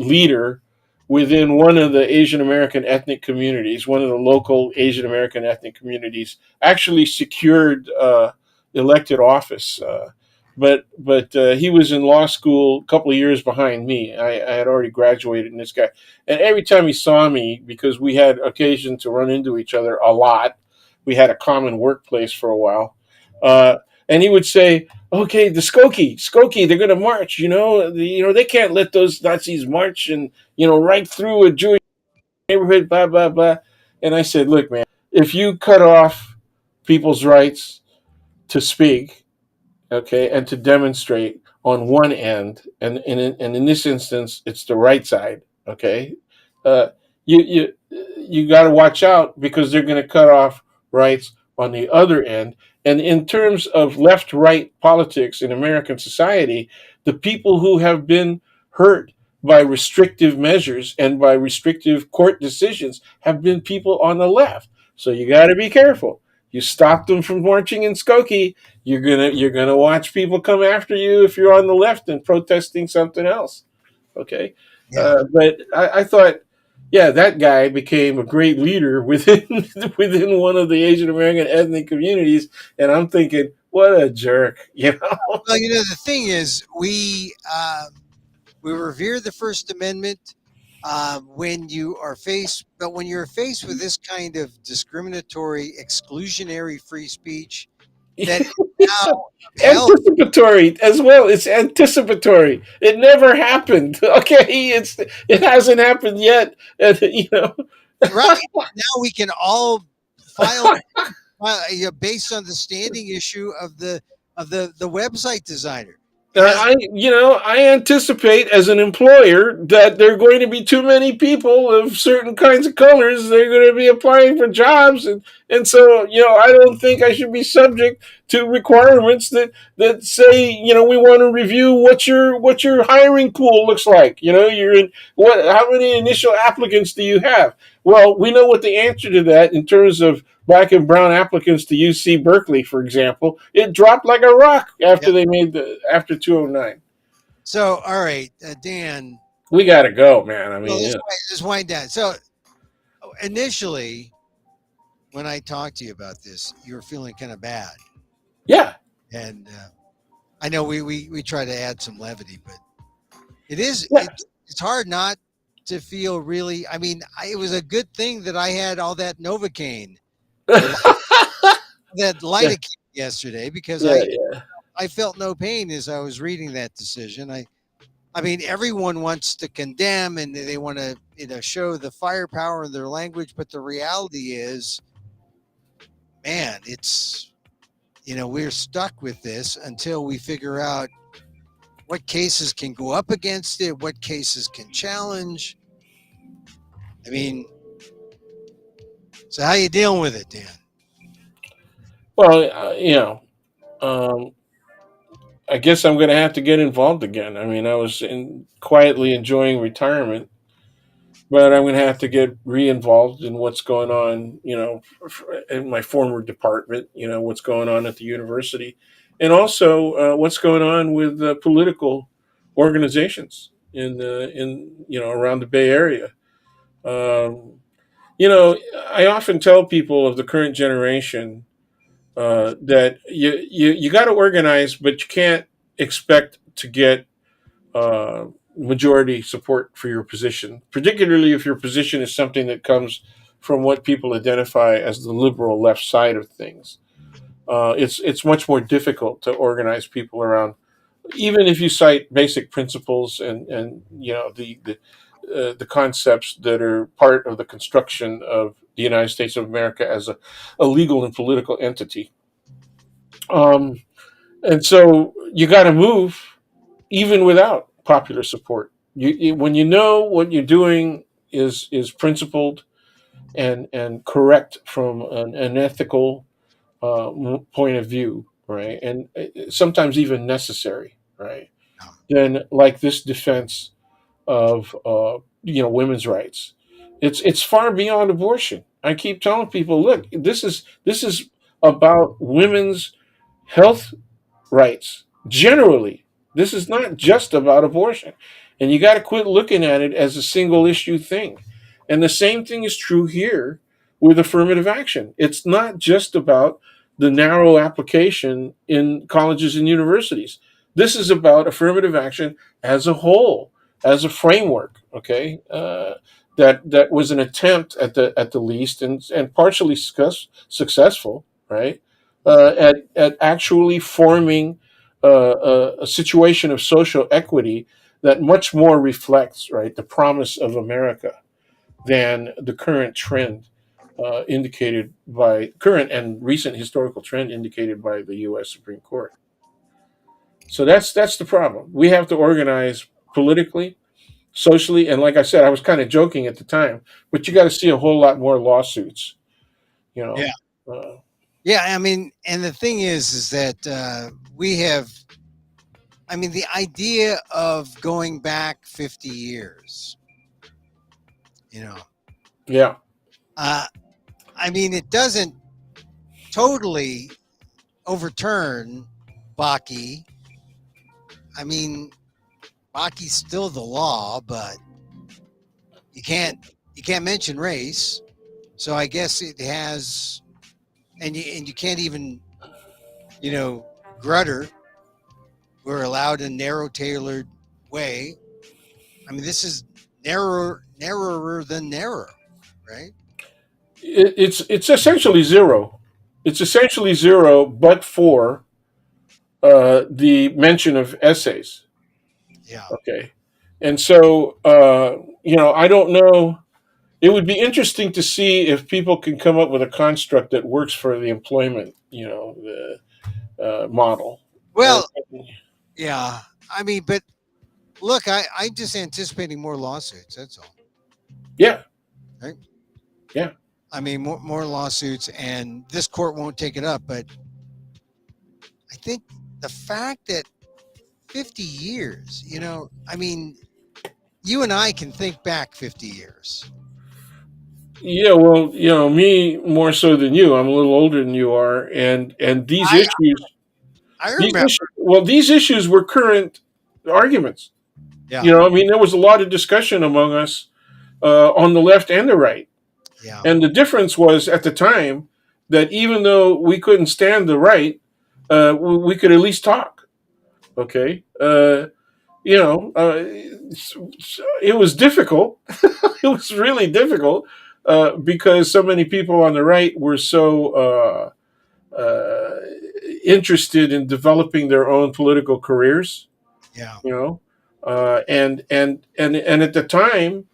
leader within one of the Asian American ethnic communities. One of the local Asian American ethnic communities actually secured elected office, but he was in law school a couple of years behind me. I had already graduated, and this guy, and every time he saw me, because we had occasion to run into each other a lot, we had a common workplace for a while. And he would say, "Okay, the Skokie, they're going to march. They can't let those Nazis march and right through a Jewish neighborhood, blah blah blah." And I said, "Look, man, if you cut off people's rights to speak, okay, and to demonstrate on one end, and in this instance, it's the right side, okay, uh, you got to watch out because they're going to cut off rights on the other end. And in terms of left-right politics in American society, the people who have been hurt by restrictive measures and by restrictive court decisions have been people on the left. So you got to be careful. You stop them from marching in Skokie, you're gonna watch people come after you if you're on the left and protesting something else. Okay, Yeah, but I thought, yeah, that guy became a great leader within within one of the Asian American ethnic communities, and I'm thinking, what a jerk. well, the thing is, we revere the First Amendment when you are faced, but when you're faced with this kind of discriminatory, exclusionary free speech that is now upheld. Anticipatory as well. It's anticipatory. It never happened. Okay, it hasn't happened yet. And. Right now, we can all file based on the standing issue of the website designer. Has I anticipate as an employer that there are going to be too many people of certain kinds of colors. They're going to be applying for jobs, and so I don't think I should be subject to requirements that say we want to review what your hiring pool looks like. You're in what? How many initial applicants do you have? Well, we know what the answer to that in terms of black and brown applicants to UC Berkeley, for example. It dropped like a rock after yeah. they made after 209. So, all right, Dan. We got to go, man. I Well, mean, yeah, let's wind down. So initially, when I talked to you about this, you were feeling kind of bad, yeah, and I know we try to add some levity, but yeah. it's hard not to feel really. I mean, it was a good thing that I had all that Novocaine or that Yeah, lidocaine yesterday because yeah, yeah. I felt no pain as I was reading that decision. I mean, everyone wants to condemn and they want to, show the firepower in their language, but the reality is, man, it's, we're stuck with this until we figure out what cases can go up against it, what cases can challenge. I mean, so how you dealing with it, Dan? Well, um, I guess I'm going to have to get involved again. I mean, I was quietly enjoying retirement, but I'm going to have to get re-involved in what's going on, in my former department. What's going on at the university, and also what's going on with political organizations in around the Bay Area. Um, I often tell people of the current generation that you got to organize, but you can't expect to get uh, majority support for your position, particularly if your position is something that comes from what people identify as the liberal left side of things. It's much more difficult to organize people around, even if you cite basic principles and the concepts that are part of the construction of the United States of America as a legal and political entity. Um, and so you got to move even without popular support. When you know what you're doing is principled and correct from an ethical point of view, right, and sometimes even necessary, right. Then, like this defense of women's rights, it's far beyond abortion. I keep telling people, look, this is about women's health rights generally. This is not just about abortion. And you got to quit looking at it as a single issue thing. And the same thing is true here with affirmative action. It's not just about the narrow application in colleges and universities. This is about affirmative action as a whole, as a framework. Okay, that was an attempt at the least, and partially successful, right? At actually forming a situation of social equity that much more reflects, right, the promise of America than the current trend indicated by current and recent historical trend indicated by the U.S. Supreme Court. So that's the problem. We have to organize politically, socially, and like I said, I was kind of joking at the time, but you got to see a whole lot more lawsuits. You Yeah. know, uh, Yeah. I mean, and the thing is that we have, I mean, the idea of going back 50 years, you know, yeah. uh, I mean, it doesn't totally overturn Baki. I mean, Baki's still the law, but you can't you can't mention race. So I guess it has, and you can't even, you know, Grutter. We're allowed a narrow tailored way. I mean, this is narrower than narrow, right? It's essentially zero. It's essentially zero, but for the mention of essays. Yeah. Okay, and so I don't know. It would be interesting to see if people can come up with a construct that works for the employment, the model. And Well, yeah. I mean, but look, I'm just anticipating more lawsuits. That's all, yeah, right? yeah. I mean, more lawsuits, and this court won't take it up. But I think the fact that 50 years, I mean, you and I can think back 50 years. Yeah, well, me more so than you. I'm a little older than you are, and I I remember. these issues were current arguments. Yeah. I mean, there was a lot of discussion among us on the left and the right. Yeah. And the difference was at the time that even though we couldn't stand the right, we could at least talk. Okay. You know, it was difficult. It was really difficult because so many people on the right were so interested in developing their own political careers. Yeah. You know, and at the time,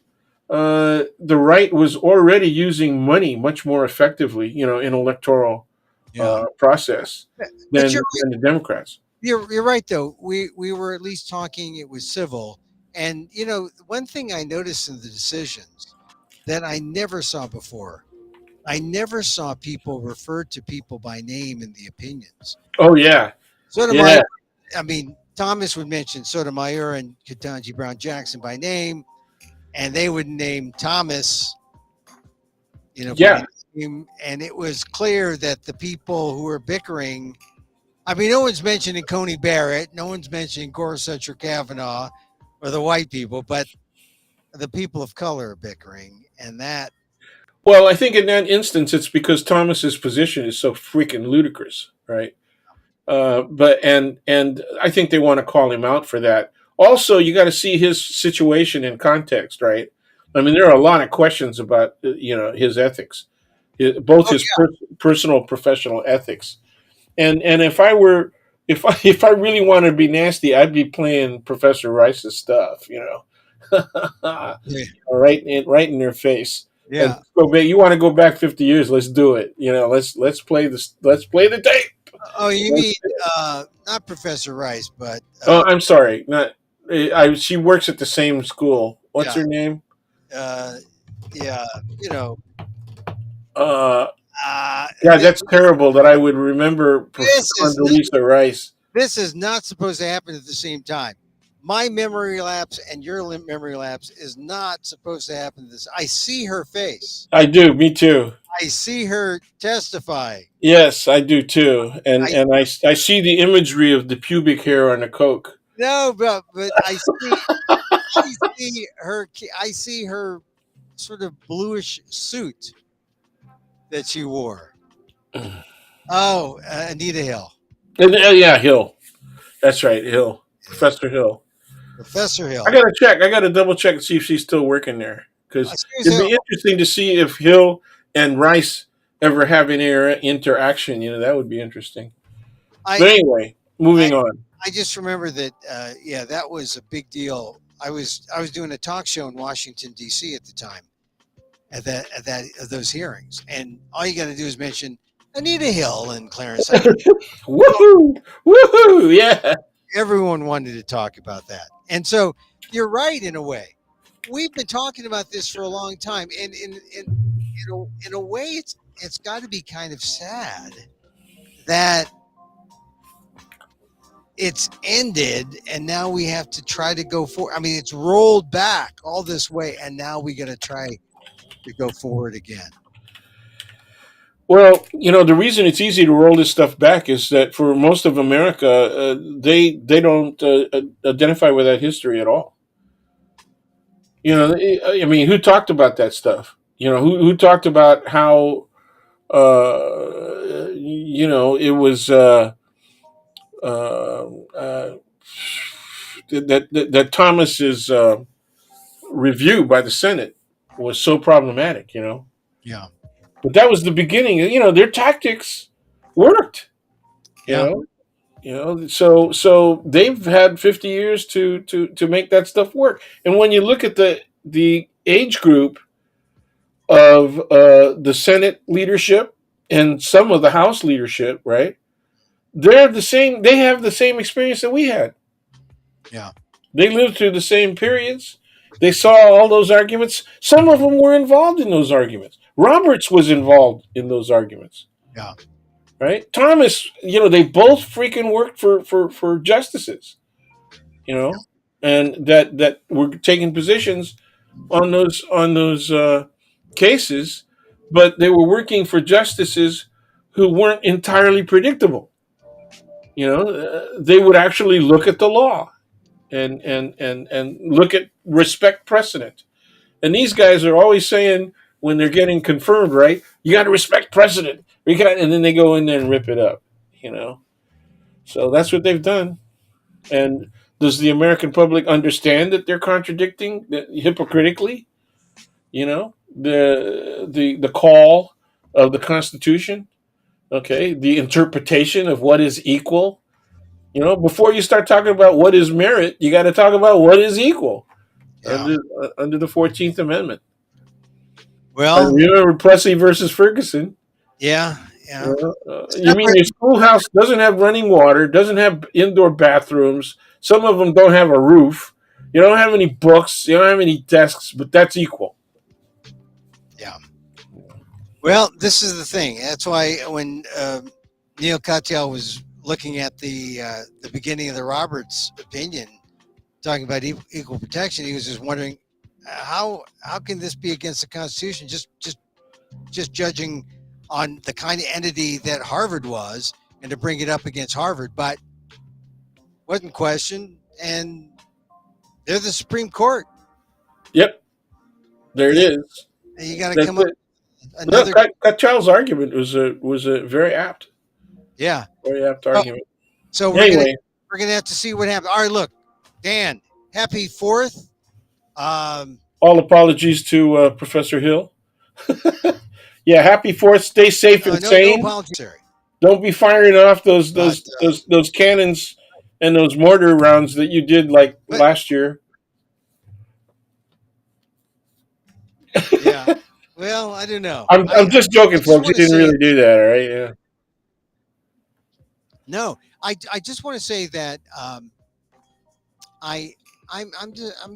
the right was already using money much more effectively, in electoral Yeah. process But than the Democrats. you're right though. We were at least talking. It was civil, and one thing I noticed in the decisions that I never saw before. I never saw people refer to people by name in the opinions. Oh yeah, Sotomayor, yeah, I mean, Thomas would mention Sotomayor and Ketanji Brown Jackson by name, and they would name Thomas, by yeah. name. And it was clear that the people who were bickering, I mean, no one's mentioning Coney Barrett, no one's mentioning Gorsuch or Kavanaugh or the white people, but the people of color are bickering. And that, Well, I think in that instance, it's because Thomas's position is so freaking ludicrous, right? But and I think they want to call him out for that. Also, you got to see his situation in context, right? I mean, there are a lot of questions about his ethics, both oh, his personal, professional ethics. And if I really wanted to be nasty, I'd be playing Professor Rice's stuff, yeah. right in their face. And Yeah. go back. You want to go back 50 years? Let's do it. Let's play this. Let's play the tape. Oh, you mean not Professor Rice, but Oh, I'm sorry. Not. She works at the same school. What's yeah, her name? uh, yeah, you know, Uh, uh, yeah, th- that's terrible that I would remember this Professor is not, Condoleezza Rice. this is not supposed to happen at the same time. My memory lapse and your memory lapse is not supposed to happen. This I see her face. I do. Me too. I see her testify. Yes, I do too. And I and I see the imagery of the pubic hair on the coke. no, but I see her sort of bluish suit that she wore. Oh, Anita Hill, And, yeah, Hill. That's right, Hill. Professor Hill. Professor I Hill. gotta check. I gotta double check and see if she's still working there because it'd Hill. be interesting to see if Hill and Rice ever have any interaction. That would be interesting. But I, anyway, I moving on. I just remember that. Yeah, that was a big deal. I was doing a talk show in Washington D.C. at the time at those hearings, and all you got to do is mention Anita Hill and Clarence. Woohoo! Woohoo! Yeah. Everyone wanted to talk about that, and so you're right in a way. We've been talking about this for a long time, and in a way, it's got to be kind of sad that it's ended and now we have to try to go forward. I mean, it's rolled back all this way and now we got to try to go forward again. Well, the reason it's easy to roll this stuff back is that for most of America, they don't identify with that history at all. I mean, who talked about that stuff? Who talked about how it was that Thomas's review by the Senate was so problematic. Yeah. But that was the beginning. Their tactics worked. You Yeah. know, so they've had 50 years to make that stuff work. And when you look at the age group of the Senate leadership and some of the House leadership, right? They're the same. They have the same experience that we had. Yeah. They lived through the same periods. They saw all those arguments. Some of them were involved in those arguments. Roberts was involved in those arguments. Yeah. Right? Thomas, they both freaking worked for justices, and that were taking positions on those cases, but they were working for justices who weren't entirely predictable. They would actually look at the law. and look at respect precedent. And these guys are always saying when they're getting confirmed, right? You got to respect precedent. And then they go in there and rip it up, you know. So that's what they've done. And does the American public understand that they're contradicting hypocritically? You know, the call of the Constitution. Okay, the interpretation of what is equal. You know, before you start talking about what is merit, you got to talk about what is equal Yeah. under the 14th Amendment. Well, You remember Plessy versus Ferguson? yeah, yeah. You mean Separate. your schoolhouse doesn't have running water, doesn't have indoor bathrooms, some of them don't have a roof, you don't have any books, you don't have any desks, but that's equal. Yeah. Well, this is the thing. That's why when Neil Katyal was looking at the beginning of the Roberts opinion, talking about equal protection, he was just wondering how can this be against the Constitution? Just judging on the kind of entity that Harvard was, and to bring it up against Harvard, but wasn't questioned, and they're the Supreme Court. Yep, there it You, is. you got to That's come up it. with No, another. Child's argument was a Yeah. very apt Oh, argument. so Anyway, we're gonna have to see what happens. All right, look, Dan, happy Fourth. all apologies to Professor Hill. Yeah, happy Fourth. Stay safe and No sane. apology. Don't be firing off But those cannons and those mortar rounds that you did like but last year. yeah. Well, I don't know. I'm just I joking, just folks. You want to didn't say really do that, all right? Yeah. no. I just want to say that I I'm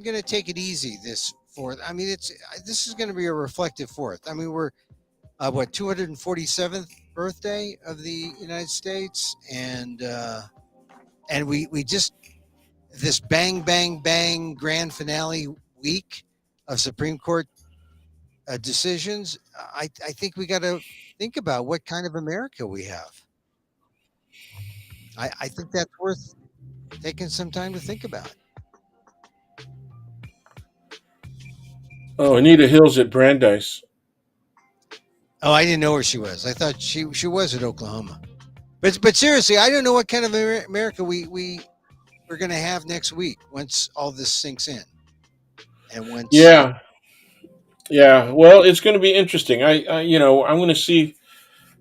gonna take it easy this Fourth. I mean, this is gonna be a reflective Fourth. I mean, we're what 247th birthday of the United States, and we just this bang bang bang grand finale week of Supreme Court decisions. I think we got to think about what kind of America we have. I think that's worth taking some time to think about. Oh, Anita Hill's at Brandeis. Oh, I didn't know where she was. I thought she was at Oklahoma. But seriously, I don't know what kind of America we're going to have next week once all this sinks in, and once Yeah, yeah. Well, it's going to be interesting. I'm going to see.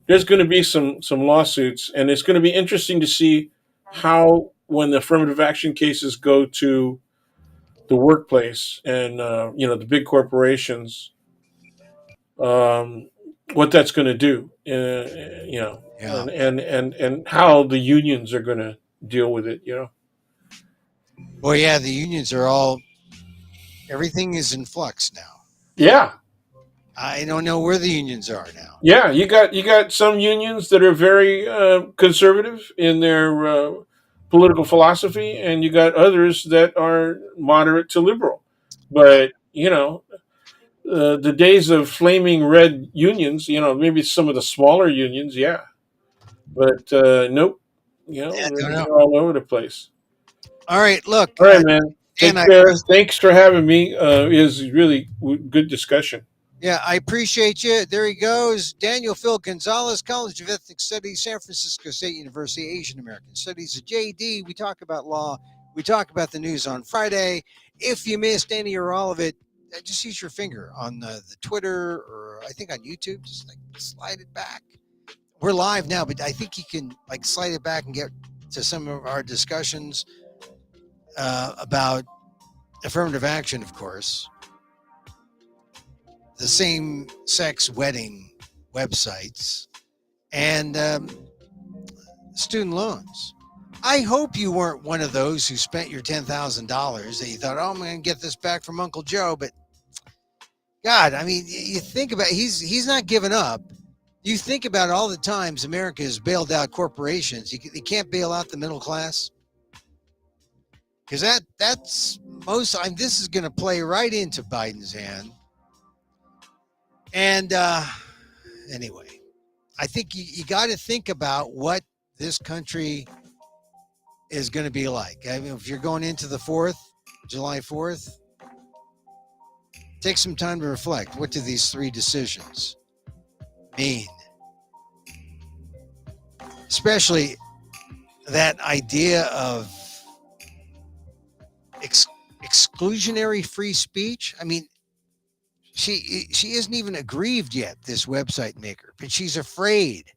There's going to be some lawsuits, and it's going to be interesting to see how when the affirmative action cases go to the workplace and the big corporations, um, what that's going to do, yeah. and how the unions are going to deal with it. Well, yeah, the unions are all everything is in flux now. Yeah, I don't know where the unions are now. yeah. You got some unions that are very conservative in their political philosophy, and you got others that are moderate to liberal. Yeah. But the days of flaming red unions, maybe some of the smaller unions, yeah, but nope, Yeah, I don't know. they're all over the place. All right, look, All right, man. Dan, Take care. Thanks for having me. It was really good discussion. yeah, I appreciate you. There he goes, Daniel Phil Gonzalez, College of Ethnic Studies, San Francisco State University, Asian American Studies, a JD. We talk about law. We talk about the news on Friday. If you missed any or all of it, just use your finger on the Twitter or I think on YouTube. Just like slide it back. We're live now, but I think you can like slide it back and get to some of our discussions about affirmative action, of course, the same sex wedding websites, and student loans. I hope you weren't one of those who spent your $10,000 that you thought, oh, I'm going to get this back from Uncle Joe. But God, I mean, you think about he's not giving up. You think about all the times America has bailed out corporations. You can't bail out the middle class because that's most. I mean, this is going to play right into Biden's hand. And anyway, I think you got to think about what this country is going to be like. I mean, if you're going into the 4th, July 4th, take some time to reflect. What do these 3 decisions mean? Especially that idea of exclusionary free speech. I mean, she isn't even aggrieved yet, this website maker, but she's afraid.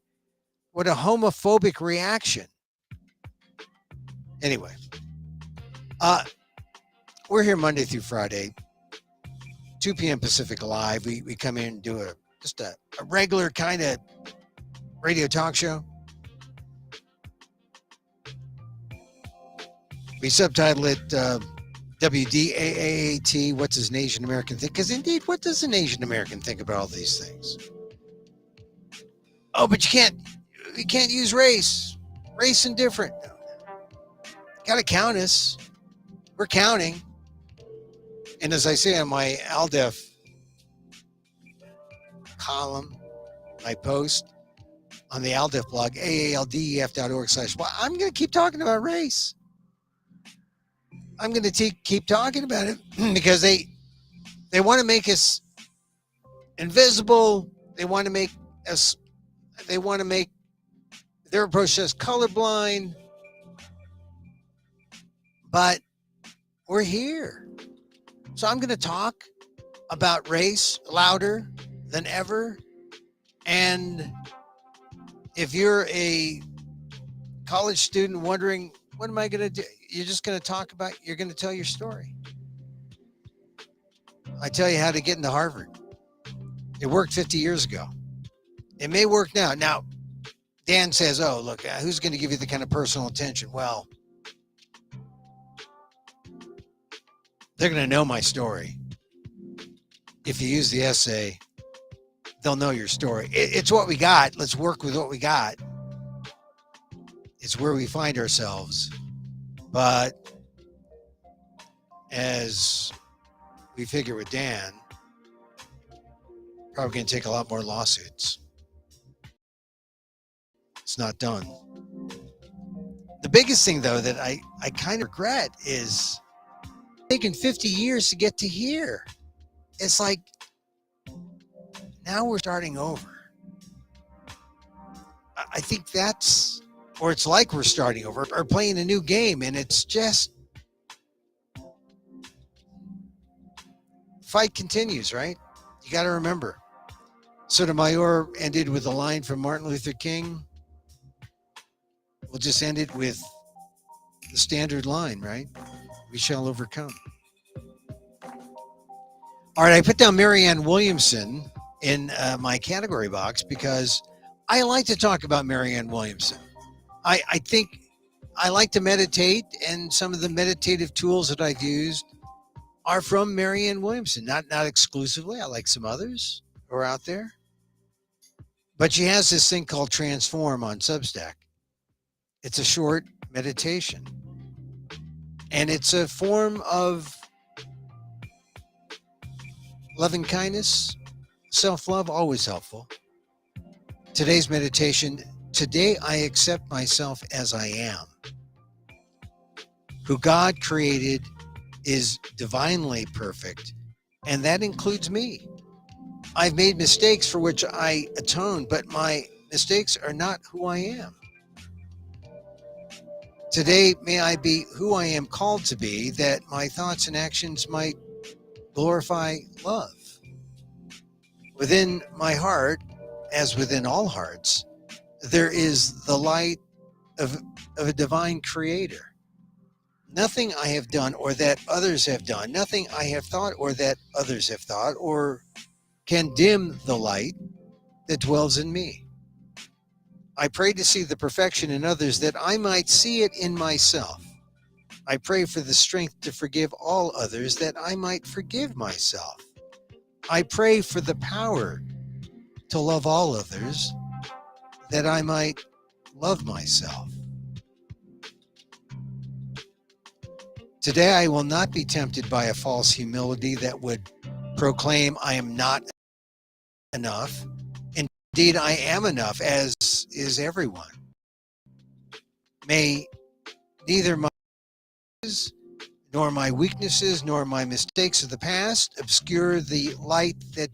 What a homophobic reaction. Anyway, we're here Monday through Friday, 2 p.m. Pacific Live. We come in and do just a regular kind of radio talk show. We subtitle it WDAAT, what's his Asian American think? Because indeed, what does an Asian American think about all these things? Oh, but you can't use race. Race indifferent. No. Got to count us. We're counting. And as I say on my ALDEF column, my post on the ALDEF blog, aaldef.org/, well, I'm going to keep talking about race. I'm going to keep talking about it because they want to make us invisible. They want to make their approach to us colorblind. But we're here. So I'm going to talk about race louder than ever. And if you're a college student wondering, what am I going to do? You're just going to you're going to tell your story. I tell you how to get into Harvard. It worked 50 years ago. It may work now. Now, Dan says, oh, look, who's going to give you the kind of personal attention? Well, they're going to know my story. If you use the essay, they'll know your story. It's what we got. Let's work with what we got. It's where we find ourselves. But as we figure with Dan, probably going to take a lot more lawsuits. It's not done. The biggest thing, though, that I kind of regret is taking 50 years to get to here. It's like now we're starting over. I think or it's like we're starting over or playing a new game, and it's just fight continues, right? You got to remember. Sotomayor ended with a line from Martin Luther King. We'll just end it with the standard line, right? We shall overcome. All right, I put down Marianne Williamson in my category box because I like to talk about Marianne Williamson. I think I like to meditate, and some of the meditative tools that I've used are from Marianne Williamson. Not exclusively. I like some others who are out there. But she has this thing called Transform on Substack. It's a short meditation. And it's a form of loving kindness, self-love, always helpful. Today's meditation, today I accept myself as I am. Who God created is divinely perfect, and that includes me. I've made mistakes for which I atone, but my mistakes are not who I am. Today, may I be who I am called to be, that my thoughts and actions might glorify love. Within my heart, as within all hearts, there is the light of a divine creator. Nothing I have done or that others have done, nothing I have thought or that others have thought, or can dim the light that dwells in me. I pray to see the perfection in others that I might see it in myself. I pray for the strength to forgive all others that I might forgive myself. I pray for the power to love all others that I might love myself. Today I will not be tempted by a false humility that would proclaim I am not enough. Indeed, I am enough, as is everyone. May Neither my nor my weaknesses nor my mistakes of the past obscure the light that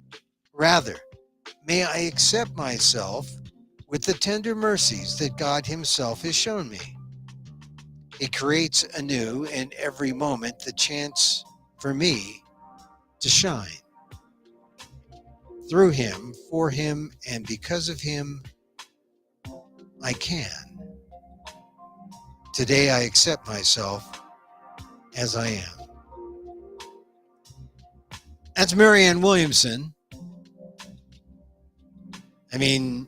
rather may I accept myself with the tender mercies that God himself has shown me. It creates anew in every moment the chance for me to shine. Through him, for him, and because of him, I can. Today I accept myself as I am. That's Marianne Williamson. I mean,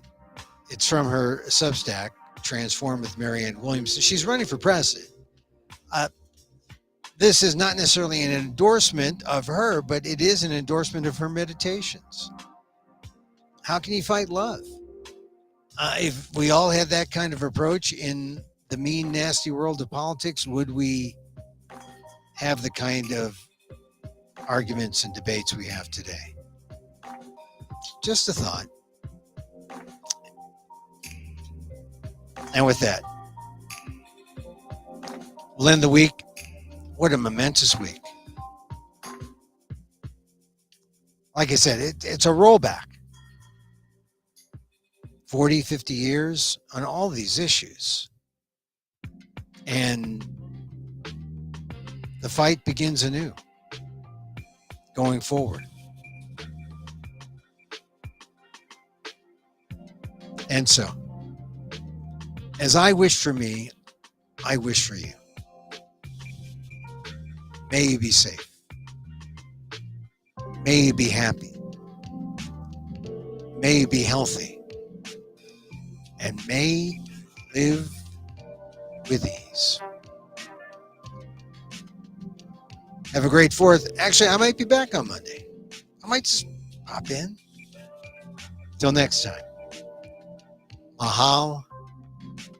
it's from her Substack, Transform with Marianne Williamson. She's running for president. This is not necessarily an endorsement of her, but it is an endorsement of her meditations. How can you fight love? If we all had that kind of approach in the mean, nasty world of politics, would we have the kind of arguments and debates we have today? Just a thought. And with that, we'll end the week. What a momentous week. Like I said, it's a rollback. 40, 50 years on all these issues. And the fight begins anew, going forward. And so, as I wish for me, I wish for you. May you be safe. May you be happy. May you be healthy. And may live with ease. Have a great 4th. Actually, I might be back on Monday. I might just pop in. Till next time. Mahal.